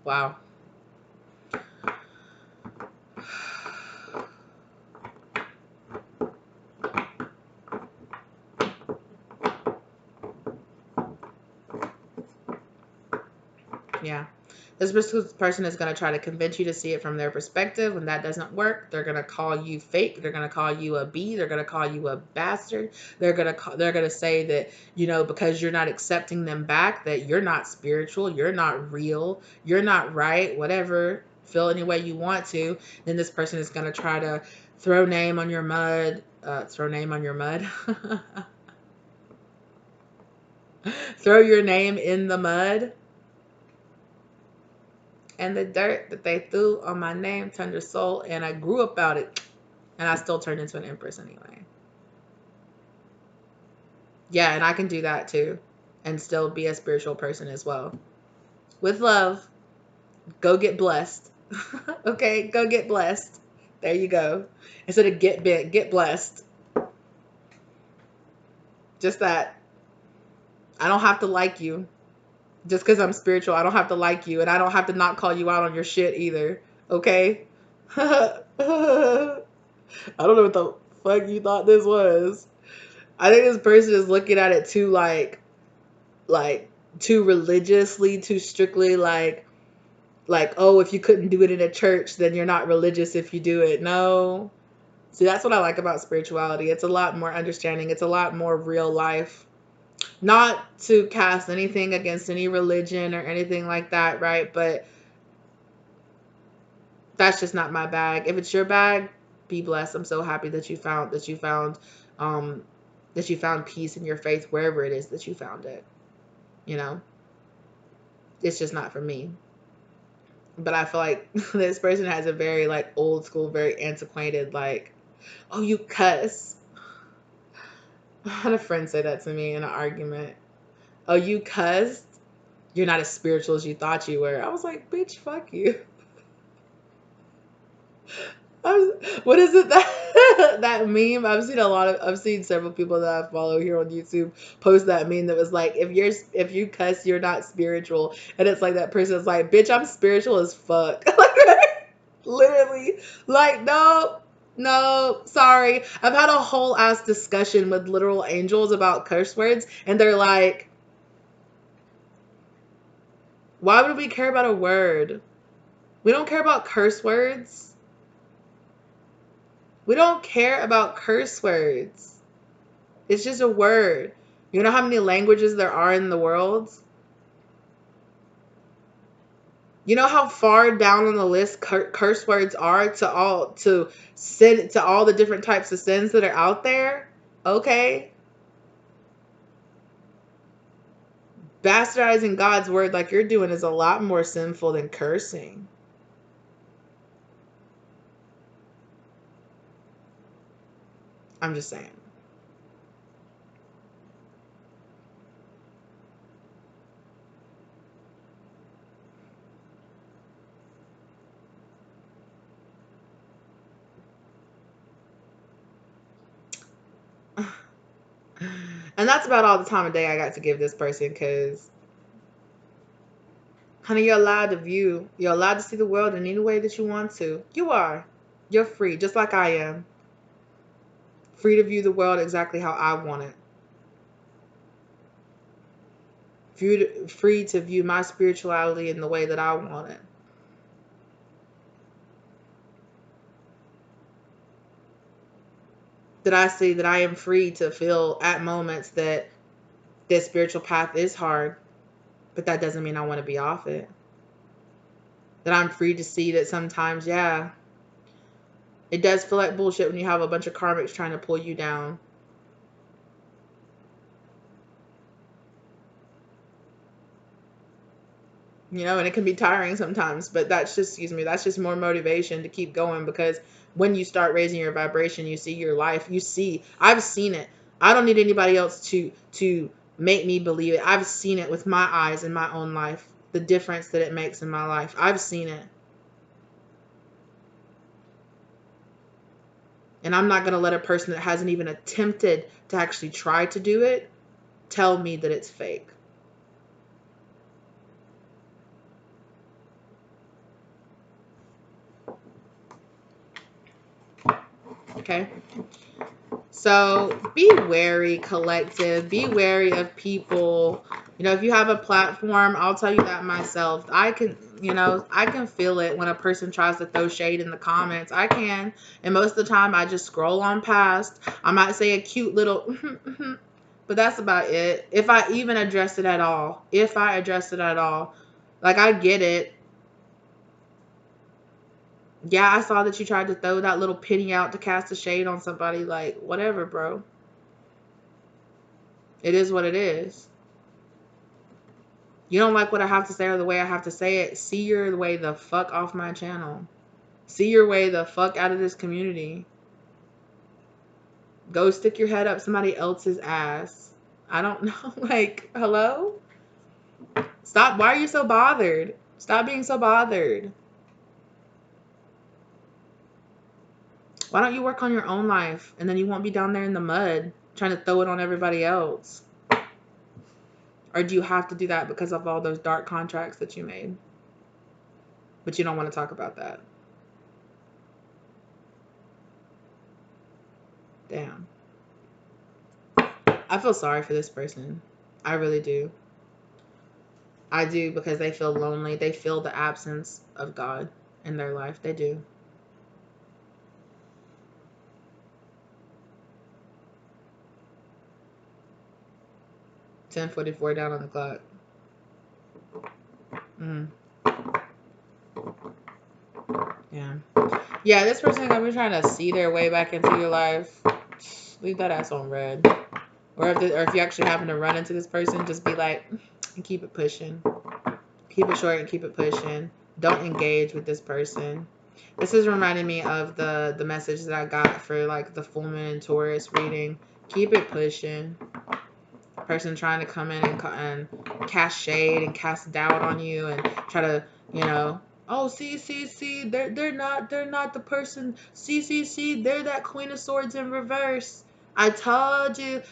S1: Wow. Yeah. This person is going to try to convince you to see it from their perspective. When that doesn't work, they're going to call you fake. They're going to call you a B. They're going to call you a bastard. They're going to say that, because you're not accepting them back, that you're not spiritual, you're not real, you're not right, whatever. Feel any way you want to. Then this person is going to try to throw name on your mud. Throw name on your mud. Throw your name in the mud. And the dirt that they threw on my name turned to soul, and I grew up out it, and I still turned into an empress anyway. Yeah, and I can do that too, and still be a spiritual person as well. With love, go get blessed. Okay, go get blessed. There you go. Instead of get bent, get blessed. Just that. I don't have to like you. Just because I'm spiritual, I don't have to like you, and I don't have to not call you out on your shit either. Okay? I don't know what the fuck you thought this was. I think this person is looking at it too like too religiously, too strictly, like, oh, if you couldn't do it in a church, then you're not religious if you do it. No. See, that's what I like about spirituality. It's a lot more understanding. It's a lot more real life. Not to cast anything against any religion or anything like that, right? But that's just not my bag. If it's your bag, be blessed. I'm so happy that you found peace in your faith wherever it is that you found it. It's just not for me. But I feel like this person has a very like old school, very antiquated, like, oh, you cuss. I had a friend say that to me in an argument. Oh, you cussed? You're not as spiritual as you thought you were. I was like, bitch, fuck you. What is it that meme? I've seen several people that I follow here on YouTube post that meme that was like, if you cuss, you're not spiritual. And it's like that person's like, bitch, I'm spiritual as fuck. Literally, like, no, sorry. I've had a whole ass discussion with literal angels about curse words, and they're like, why would we care about a word? We don't care about curse words. We don't care about curse words. It's just a word. You know how many languages there are in the world? You know how far down on the list curse words are to sin, to all the different types of sins that are out there? Okay. Bastardizing God's word like you're doing is a lot more sinful than cursing. I'm just saying. And that's about all the time of day I got to give this person, because, honey, you're allowed to view. You're allowed to see the world in any way that you want to. You are. You're free, just like I am. Free to view the world exactly how I want it. Free to view my spirituality in the way that I want it. That I see that I am free to feel at moments that this spiritual path is hard, but that doesn't mean I want to be off it. That I'm free to see that sometimes, yeah, it does feel like bullshit when you have a bunch of karmics trying to pull you down. You know, and it can be tiring sometimes, but that's just, excuse me, that's just more motivation to keep going, because when you start raising your vibration, you see your life, you see, I've seen it. I don't need anybody else to make me believe it. I've seen it with my eyes in my own life, the difference that it makes in my life. I've seen it. And I'm not going to let a person that hasn't even attempted to actually try to do it tell me that it's fake. Okay? So be wary, collective. Be wary of people. You know, if you have a platform, I'll tell you that myself. I can, you know, I can feel it when a person tries to throw shade in the comments. I can. And most of the time, I just scroll on past. I might say a cute little, but that's about it. If I even address it at all. If I address it at all. Like, I get it. Yeah, I saw that you tried to throw that little penny out to cast a shade on somebody. Like, whatever, bro. It is what it is. You don't like what I have to say or the way I have to say it, see your way the fuck off my channel. See your way the fuck out of this community. Go stick your head up somebody else's ass. I don't know. Like, hello? Stop. Why are you so bothered? Stop being so bothered. Why don't you work on your own life, and then you won't be down there in the mud trying to throw it on everybody else? Or do you have to do that because of all those dark contracts that you made? But you don't want to talk about that. Damn. I feel sorry for this person. I really do. I do, because they feel lonely. They feel the absence of God in their life. They do. $10:44 down on the clock. Yeah. Yeah, this person gonna be trying to see their way back into your life. Leave that ass on red. Or if you actually happen to run into this person, just be like, and keep it pushing. Keep it short and keep it pushing. Don't engage with this person. This is reminding me of the message that I got for like the full moon and Taurus reading. Keep it pushing. Person trying to come in and cast shade and cast doubt on you and try to, you know, oh, see, they're not the person. See, they're that Queen of Swords in reverse. I told you.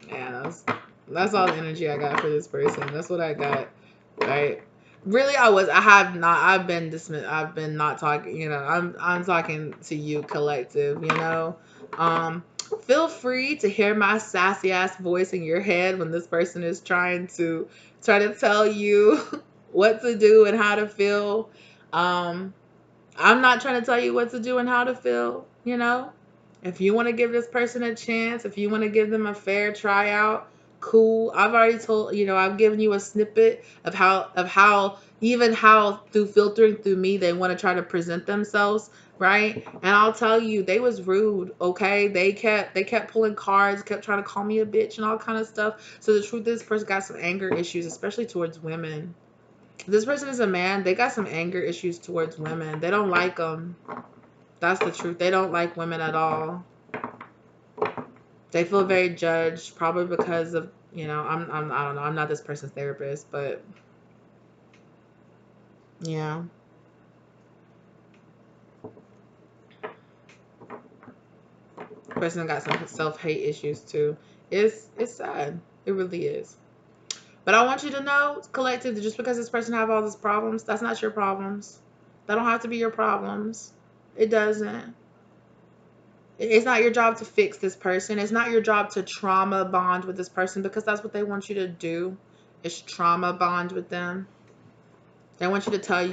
S1: Yeah, that's all the energy I got for this person. That's what I got, right? Really, I've been dismissed. I've been not talking, you know, I'm talking to you, collective, you know. Feel free to hear my sassy ass voice in your head when this person is trying to tell you what to do and how to feel. I'm not trying to tell you what to do and how to feel, you know? If you want to give this person a chance, if you want to give them a fair tryout, cool. I've already told, I've given you a snippet of how even how through filtering through me they want to try to present themselves, right? And I'll tell you, they was rude, okay? They kept pulling cards, kept trying to call me a bitch and all kind of stuff. So the truth is, this person got some anger issues, especially towards women. If this person is a man, they got some anger issues towards women. They don't like them. That's the truth. They don't like women at all. They feel very judged, probably because of, I don't know. I'm not this person's therapist, but yeah. The person got some self-hate issues too. It's sad. It really is. But I want you to know, collective, just because this person have all these problems, that's not your problems. That don't have to be your problems. It doesn't. It's not your job to fix this person. It's not your job to trauma bond with this person, because that's what they want you to do. Is trauma bond with them. They want to tell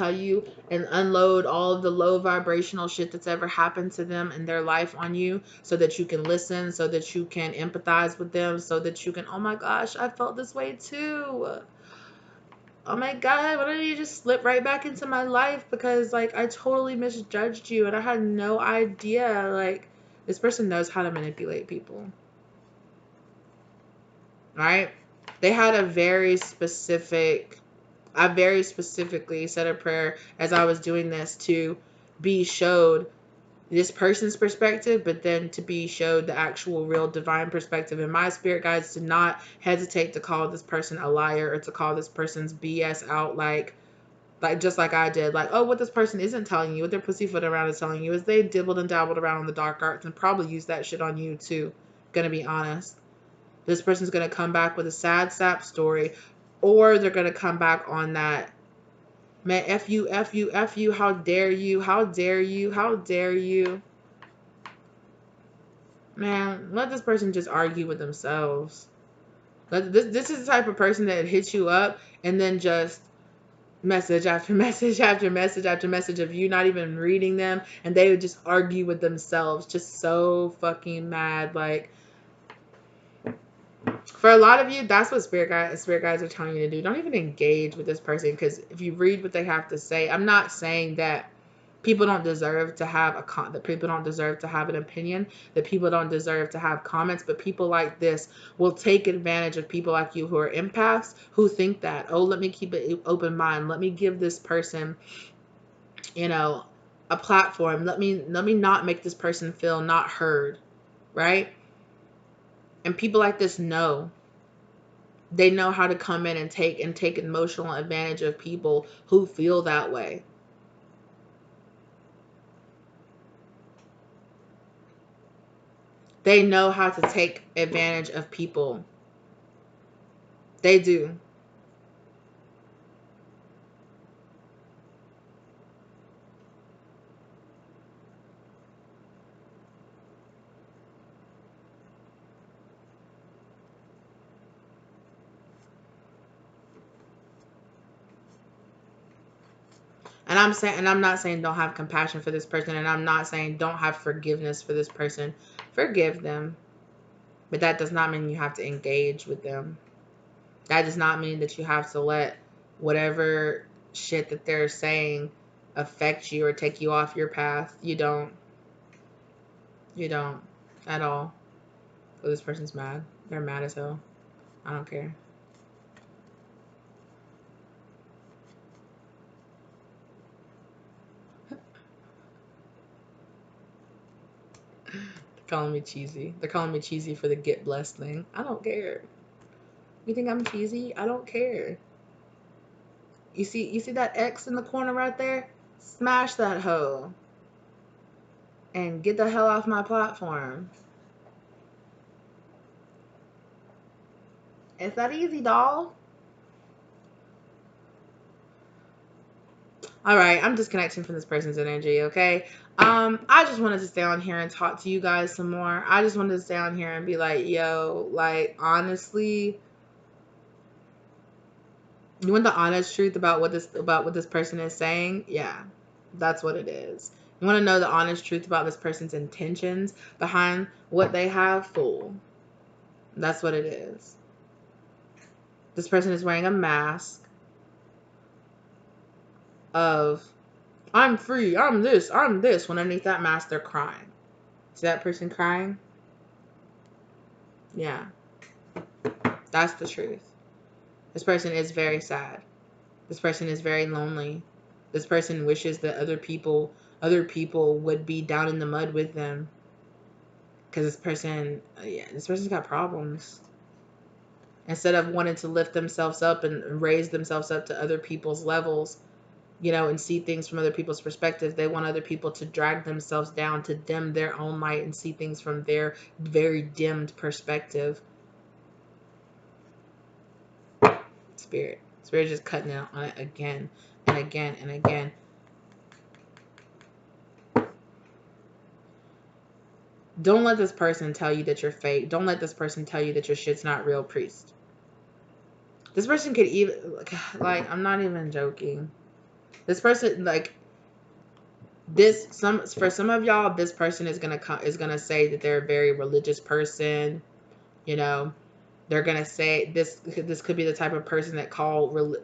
S1: you and unload all of the low vibrational shit that's ever happened to them in their life on you, so that you can listen, so that you can empathize with them, so that you can, oh my gosh, I felt this way too. Oh my God, why don't you just slip right back into my life? Because, like, I totally misjudged you and I had no idea. Like, this person knows how to manipulate people. Right? They had I very specifically said a prayer as I was doing this to be showed this person's perspective, but then to be showed the actual real divine perspective. And my spirit guides did not hesitate to call this person a liar, or to call this person's BS out, like just like I did. Like, oh, what this person isn't telling you, what their pussyfoot around is telling you, is they dibbled and dabbled around on the dark arts and probably used that shit on you too. Gonna be honest. This person's gonna come back with a sad sap story, or they're gonna come back on that, man, F you, F you, F you, how dare you, how dare you, how dare you. Man, let this person just argue with themselves. This is the type of person that hits you up and then just message after message after message after message of you not even reading them, and they would just argue with themselves, just so fucking mad. Like, for a lot of you, that's what spirit guides are telling you to do. Don't even engage with this person, because if you read what they have to say, I'm not saying that people don't deserve to have that people don't deserve to have an opinion, that people don't deserve to have comments, but people like this will take advantage of people like you who are empaths, who think that, oh, let me keep an open mind, let me give this person, a platform, let me not make this person feel not heard, right? And people like this know. They know how to come in and take emotional advantage of people who feel that way. They know how to take advantage of people. They do. And I'm not saying don't have compassion for this person, and I'm not saying don't have forgiveness for this person. Forgive them. But that does not mean you have to engage with them. That does not mean that you have to let whatever shit that they're saying affect you or take you off your path. You don't. You don't. At all. So this person's mad. They're mad as hell. I don't care. They're calling me cheesy. They're calling me cheesy for the get blessed thing. I don't care. You think I'm cheesy? I don't care. You see that X in the corner right there? Smash that hoe. And get the hell off my platform. It's that easy, doll. All right, I'm disconnecting from this person's energy, okay? I just wanted to stay on here and talk to you guys some more. I just wanted to stay on here and be like, yo, like, honestly, you want the honest truth about what this person is saying? Yeah, that's what it is. You want to know the honest truth about this person's intentions behind what they have? Fool. That's what it is. This person is wearing a mask of, I'm free, I'm this, when underneath that mask they're crying. See that person crying? Yeah, that's the truth. This person is very sad. This person is very lonely. This person wishes that other people would be down in the mud with them. Because this person's got problems. Instead of wanting to lift themselves up and raise themselves up to other people's levels, and see things from other people's perspective, they want other people to drag themselves down, to dim their own light and see things from their very dimmed perspective. Spirit just cutting out on it again and again and again. Don't let this person tell you that you're fake. Don't let this person tell you that your shit's not real, priest. This person could even, like, I'm not even joking. This person, like, for some of y'all, this person is gonna say that they're a very religious person. They're gonna say this could be the type of person that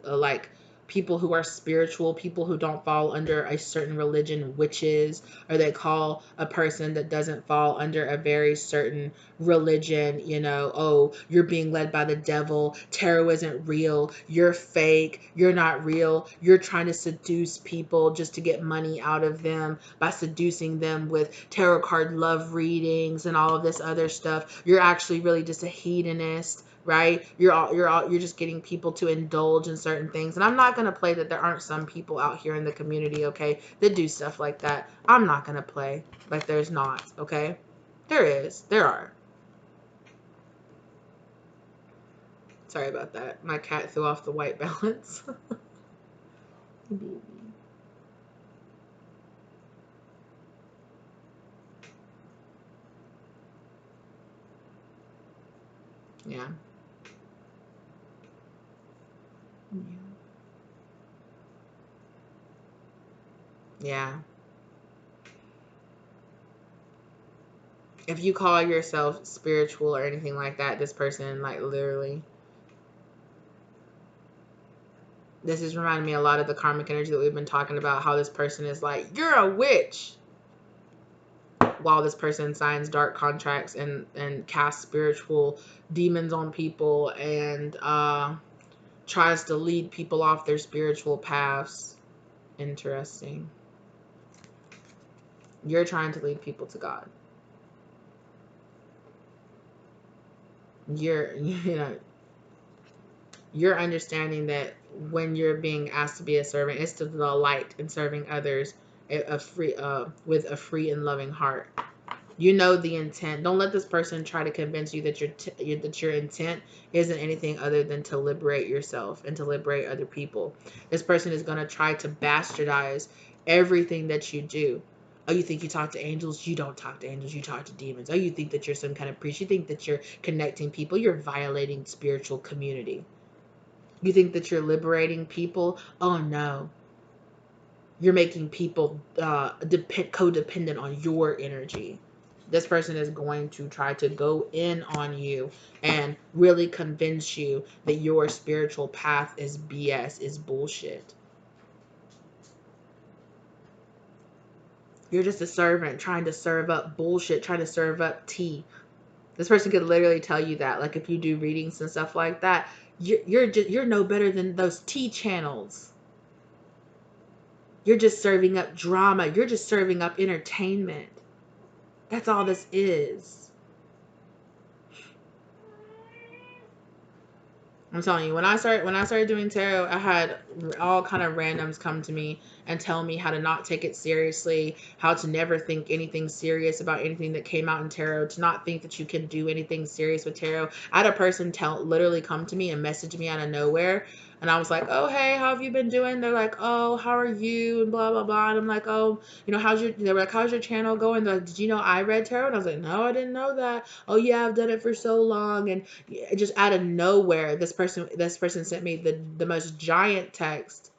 S1: like people who are spiritual, people who don't fall under a certain religion, witches, or they call a person that doesn't fall under a very certain religion, oh, you're being led by the devil, tarot isn't real, you're fake, you're not real, you're trying to seduce people just to get money out of them by seducing them with tarot card love readings and all of this other stuff. You're actually really just a hedonist, right? You're just getting people to indulge in certain things. And I'm not going to play that there aren't some people out here in the community, okay, that do stuff like that. I'm not going to play like there's not, okay? There are. Sorry about that. My cat threw off the white balance. Yeah. Yeah. If you call yourself spiritual or anything like that, this person, like, literally, this is reminding me a lot of the karmic energy that we've been talking about, how this person is like, you're a witch, while this person signs dark contracts and casts spiritual demons on people and tries to lead people off their spiritual paths. Interesting. You're trying to lead people to God. You're understanding that when you're being asked to be a servant, it's to the light and serving others with a free and loving heart. You know the intent. Don't let this person try to convince you that your intent isn't anything other than to liberate yourself and to liberate other people. This person is going to try to bastardize everything that you do. Oh, you think you talk to angels? You don't talk to angels. You talk to demons. Oh, you think that you're some kind of priest? You think that you're connecting people? You're violating spiritual community. You think that you're liberating people? Oh, no. You're making people codependent on your energy. This person is going to try to go in on you and really convince you that your spiritual path is BS, is bullshit. You're just a servant trying to serve up bullshit, trying to serve up tea. This person could literally tell you that. Like, if you do readings and stuff like that, you're no better than those tea channels. You're just serving up drama. You're just serving up entertainment. That's all this is. I'm telling you, when I started doing tarot, I had all kind of randoms come to me and tell me how to not take it seriously, how to never think anything serious about anything that came out in tarot, to not think that you can do anything serious with tarot. I had a person literally come to me and message me out of nowhere And I was like, oh, hey, how have you been doing? They're like, oh, how are you? And blah, blah, blah. And I'm like, oh, they were like, how's your channel going? They're like, did you know I read tarot? And I was like, no, I didn't know that. Oh, yeah, I've done it for so long. And just out of nowhere, this person sent me the most giant text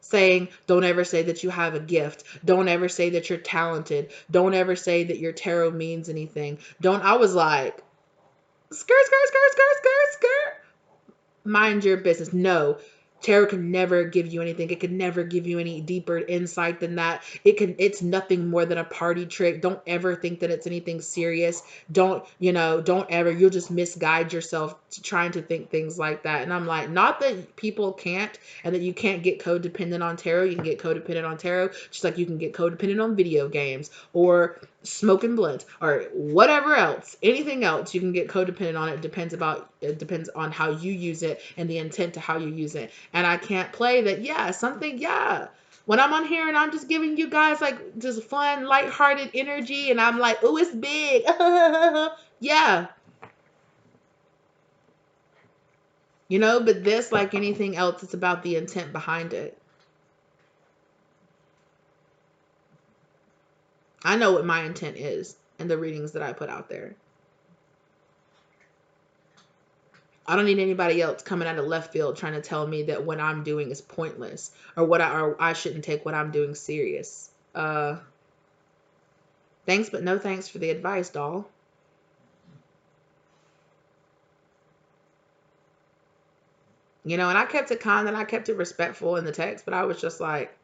S1: saying, don't ever say that you have a gift. Don't ever say that you're talented. Don't ever say that your tarot means anything. I was like, skirt, skirt, skirt, skirt, skirt, skirt. Mind your business. No, tarot can never give you anything. It can never give you any deeper insight than that. It's nothing more than a party trick. Don't ever think that it's anything serious. Don't ever, you'll just misguide yourself trying to think things like that. And I'm like, not that people can't, and that you can't get codependent on tarot. You can get codependent on tarot, just like you can get codependent on video games or smoking blunt or whatever else, anything else you can get codependent on. It depends on how you use it and the intent to how you use it. And I can't play that. Yeah, when I'm on here and I'm just giving you guys like just fun lighthearted energy and I'm like, oh, it's big. Yeah, but this, like anything else, it's about the intent behind it. I know what my intent is in the readings that I put out there. I don't need anybody else coming out of left field trying to tell me that what I'm doing is pointless or I shouldn't take what I'm doing serious. Thanks, but no thanks for the advice, doll. And I kept it kind and I kept it respectful in the text, but I was just like,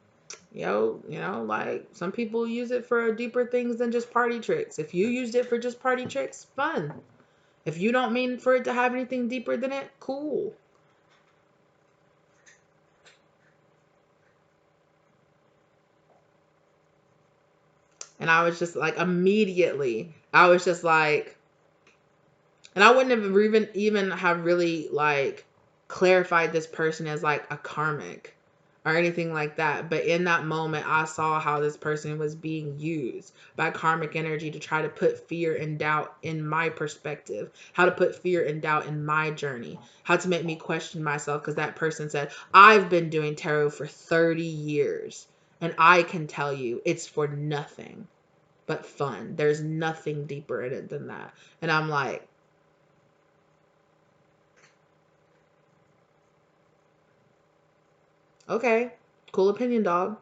S1: like some people use it for deeper things than just party tricks. If you used it for just party tricks, fun. If you don't mean for it to have anything deeper than it, cool. And I was just like, immediately, I was just like, and I wouldn't have even have really like clarified this person as like a karmic or anything like that. But in that moment, I saw how this person was being used by karmic energy to try to put fear and doubt in my perspective, how to put fear and doubt in my journey, how to make me question myself. Because that person said, I've been doing tarot for 30 years and I can tell you it's for nothing but fun. There's nothing deeper in it than that. And I'm like, okay, cool opinion, dog.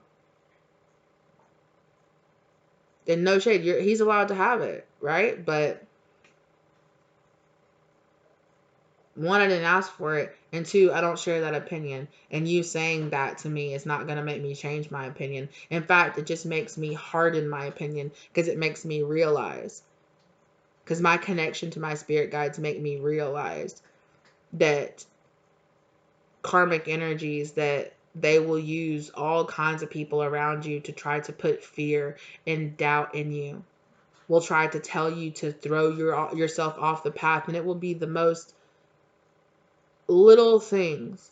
S1: And no shade, he's allowed to have it, right? But one, I didn't ask for it, and two, I don't share that opinion. And you saying that to me is not going to make me change my opinion. In fact, it just makes me harden my opinion because it makes me realize, because my connection to my spirit guides make me realize that karmic energies, that they will use all kinds of people around you to try to put fear and doubt in you, will try to tell you to throw yourself off the path, and it will be the most little things.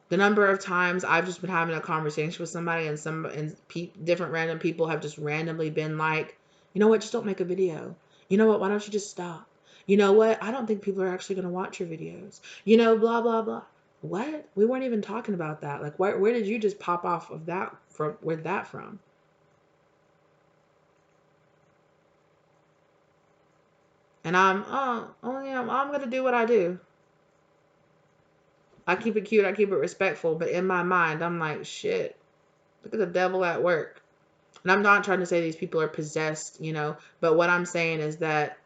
S1: The number of times I've just been having a conversation with somebody and different random people have just randomly been like, you know what, just don't make a video. You know what, why don't you just stop? You know what, I don't think people are actually going to watch your videos. Blah, blah, blah. What? We weren't even talking about that. Like, where did you just pop off of that from? Where'd that from? And yeah, I'm going to do what I do. I keep it cute, I keep it respectful, but in my mind, I'm like, shit, look at the devil at work. And I'm not trying to say these people are possessed, but what I'm saying is that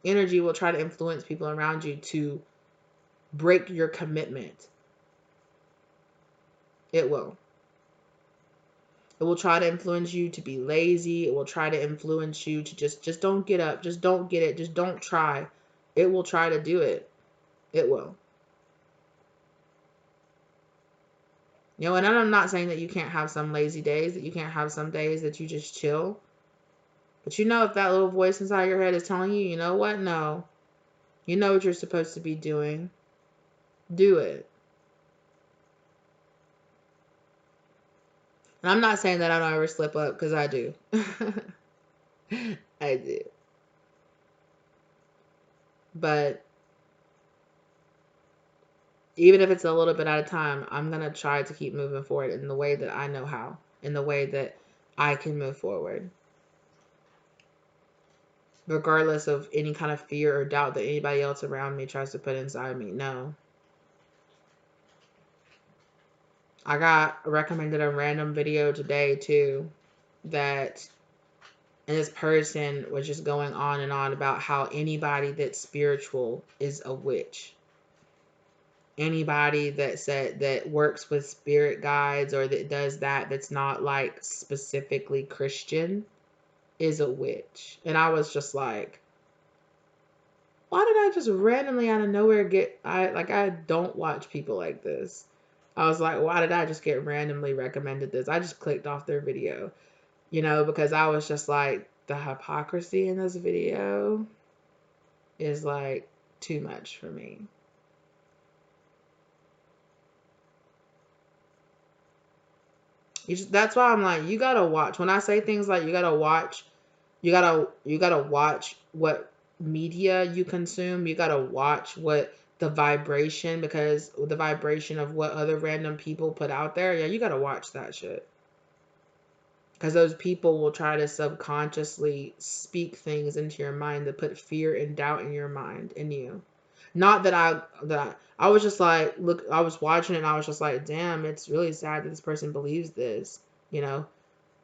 S1: energy will try to influence people around you to break your commitment. It will. It will try to influence you to be lazy. It will try to influence you to just don't get up. Just don't get it. Just don't try. It will try to do it. It will. And I'm not saying that you can't have some lazy days, that you can't have some days that you just chill. But if that little voice inside your head is telling you, you know what? No. You know what you're supposed to be doing. Do it. And I'm not saying that I don't ever slip up, because I do. I do. But even if it's a little bit at a time, I'm going to try to keep moving forward in the way that I know how, in the way that I can move forward, regardless of any kind of fear or doubt that anybody else around me tries to put inside me. No. I got recommended a random video today too, that, and this person was just going on and on about how anybody that's spiritual is a witch. Anybody that said that works with spirit guides or that does that, that's not like specifically Christian, is a witch. And I was just like, why did I just randomly out of nowhere I don't watch people like this. I was like, why did I just get randomly recommended this? I just clicked off their video, because I was just like, the hypocrisy in this video is like too much for me. That's why I'm like, you gotta watch. When I say things like you gotta watch, you gotta watch what media you consume. You gotta watch what the vibration, because the vibration of what other random people put out there. Yeah, you gotta watch that shit. Because those people will try to subconsciously speak things into your mind that put fear and doubt in your mind, in you. Not that I was just like, look, I was watching it and I was just like, damn, it's really sad that this person believes this,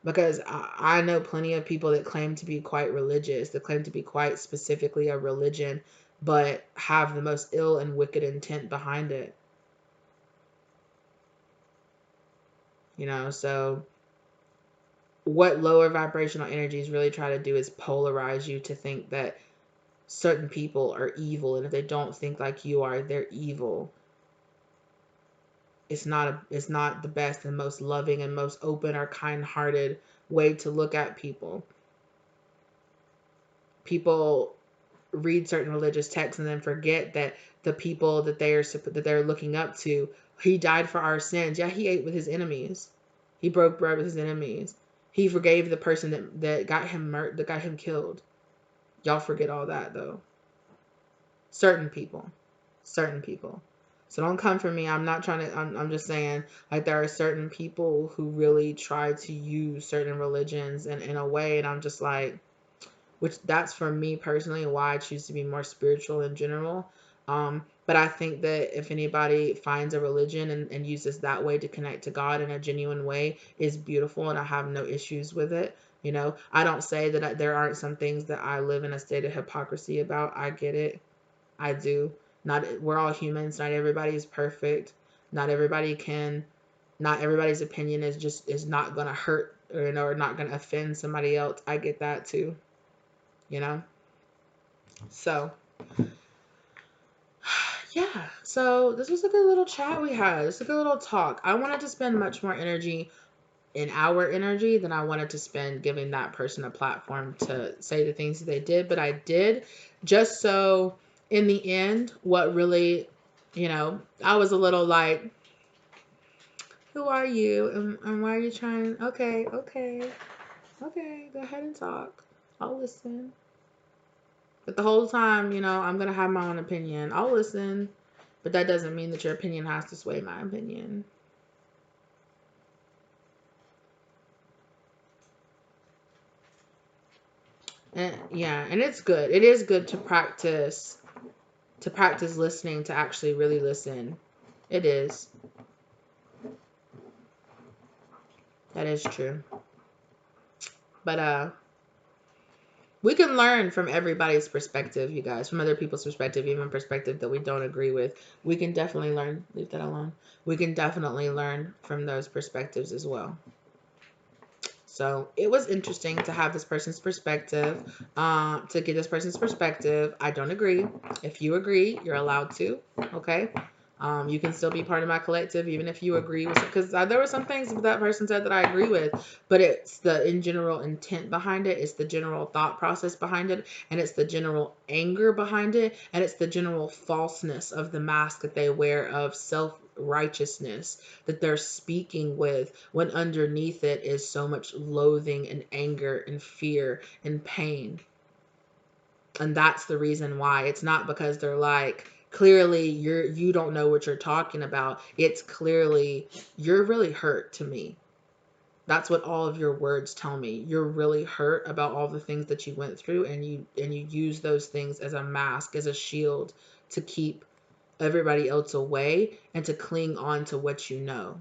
S1: because I know plenty of people that claim to be quite religious, that claim to be quite specifically a religion, but have the most ill and wicked intent behind it. So what lower vibrational energies really try to do is polarize you to think that certain people are evil, and if they don't think like you are, they're evil. It's not the best and most loving and most open or kind-hearted way to look at people. People read certain religious texts and then forget that the people that they're looking up to, he died for our sins. Yeah, he ate with his enemies. He broke bread with his enemies. He forgave the person that got him killed. Y'all forget all that though. Certain people. So don't come for me. I'm not trying to, I'm just saying, like, there are certain people who really try to use certain religions in a way, and I'm just like, which that's for me personally why I choose to be more spiritual in general. But I think that if anybody finds a religion and uses that way to connect to God in a genuine way, is beautiful, and I have no issues with it. I don't say that there aren't some things that I live in a state of hypocrisy about. I get it. I do. We're all humans. Not everybody is perfect. Not everybody's opinion is not going to hurt or not going to offend somebody else. I get that too. So yeah, so this was a good little chat we had. It's a good little talk. I wanted to spend much more energy in our energy than I wanted to spend giving that person a platform to say the things that they did, but I did, just so in the end, what really, I was a little like, who are you and why are you trying? Okay, go ahead and talk. I'll listen. But the whole time, I'm going to have my own opinion. I'll listen. But that doesn't mean that your opinion has to sway my opinion. And yeah, and it's good. It is good to practice listening, to actually really listen. It is. That is true. But we can learn from everybody's perspective, you guys, from other people's perspective, even perspective that we don't agree with. We can definitely learn. Leave that alone. We can definitely learn from those perspectives as well. So it was interesting to have this person's perspective, to get this person's perspective. I don't agree. If you agree, you're allowed to. Okay. You can still be part of my collective, even if you agree with it. Because there were some things that person said that I agree with, but it's the in general intent behind it. It's the general thought process behind it. And it's the general anger behind it. And it's the general falseness of the mask that they wear of self-righteousness that they're speaking with, when underneath it is so much loathing and anger and fear and pain. And that's the reason why. It's not because they're like clearly you don't know what you're talking about. It's clearly you're really hurt to me. That's what all of your words tell me. You're really hurt about all the things that you went through, and you use those things as a mask, as a shield to keep everybody else away and to cling on to what you know.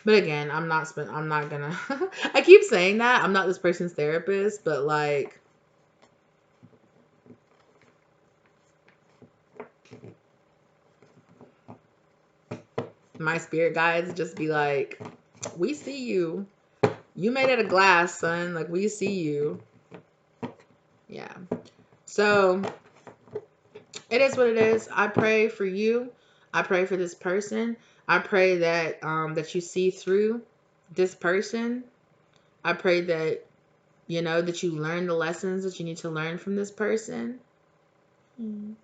S1: But again, I'm not gonna I keep saying that. I'm not this person's therapist, but like my spirit guides just be like, we see you. You made it of glass, son. Like, we see you. Yeah. So it is what it is. I pray for you. I pray for this person. I pray that that you see through this person. I pray that that you learn the lessons that you need to learn from this person. Yeah.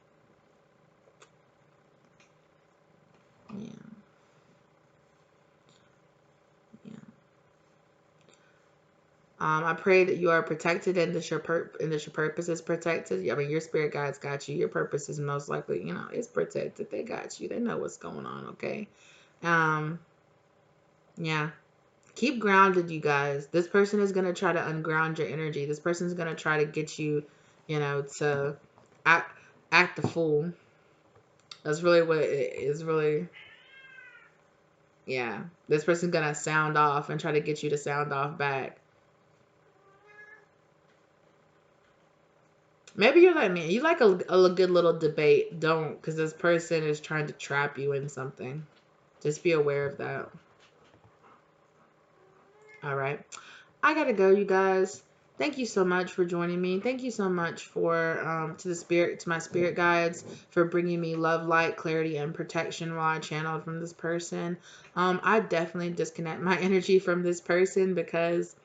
S1: Yeah. I pray that you are protected and that your purpose is protected. I mean, your spirit guides got you. Your purpose is most likely, it's protected. They got you. They know what's going on. Okay. Yeah. Keep grounded, you guys. This person is gonna try to unground your energy. This person's gonna try to get you, to act the fool. That's really what it is. Really, yeah. This person's gonna sound off and try to get you to sound off back. Maybe you're like me. You like a good little debate. Don't, because this person is trying to trap you in something. Just be aware of that. All right. I gotta go, you guys. Thank you so much for joining me. Thank you so much for to my spirit guides for bringing me love, light, clarity, and protection while I channeled from this person. I definitely disconnect my energy from this person because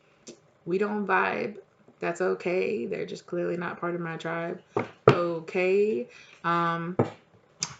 S1: we don't vibe. That's okay. They're just clearly not part of my tribe. Okay. And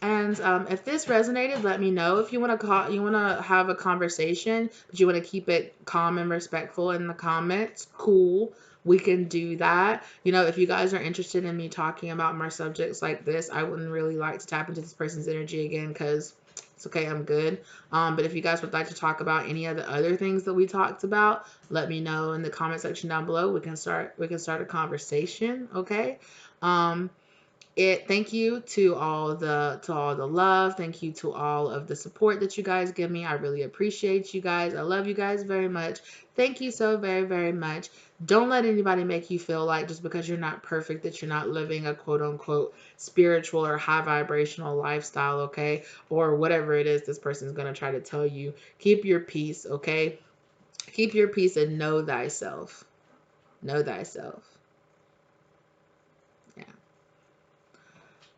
S1: if this resonated, let me know. If you want to have a conversation, but you want to keep it calm and respectful in the comments, cool. We can do that. If you guys are interested in me talking about more subjects like this, I wouldn't really like to tap into this person's energy again because it's okay. I'm good. But if you guys would like to talk about any of the other things that we talked about, let me know in the comment section down below. We can start a conversation. Okay. Thank you to all the love. Thank you to all of the support that you guys give me. I really appreciate you guys. I love you guys very much. Thank you so very, very much. Don't let anybody make you feel like just because you're not perfect that you're not living a quote unquote spiritual or high vibrational lifestyle, okay? Or whatever it is this person's going to try to tell you. Keep your peace, okay? Keep your peace and know thyself. Know thyself. Yeah.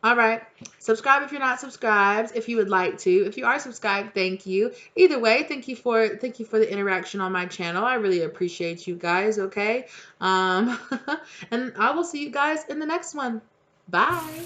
S1: All right. Subscribe if you're not subscribed, if you would like to. If you are subscribed, thank you. Either way, thank you for the interaction on my channel. I really appreciate you guys, okay? And I will see you guys in the next one. Bye.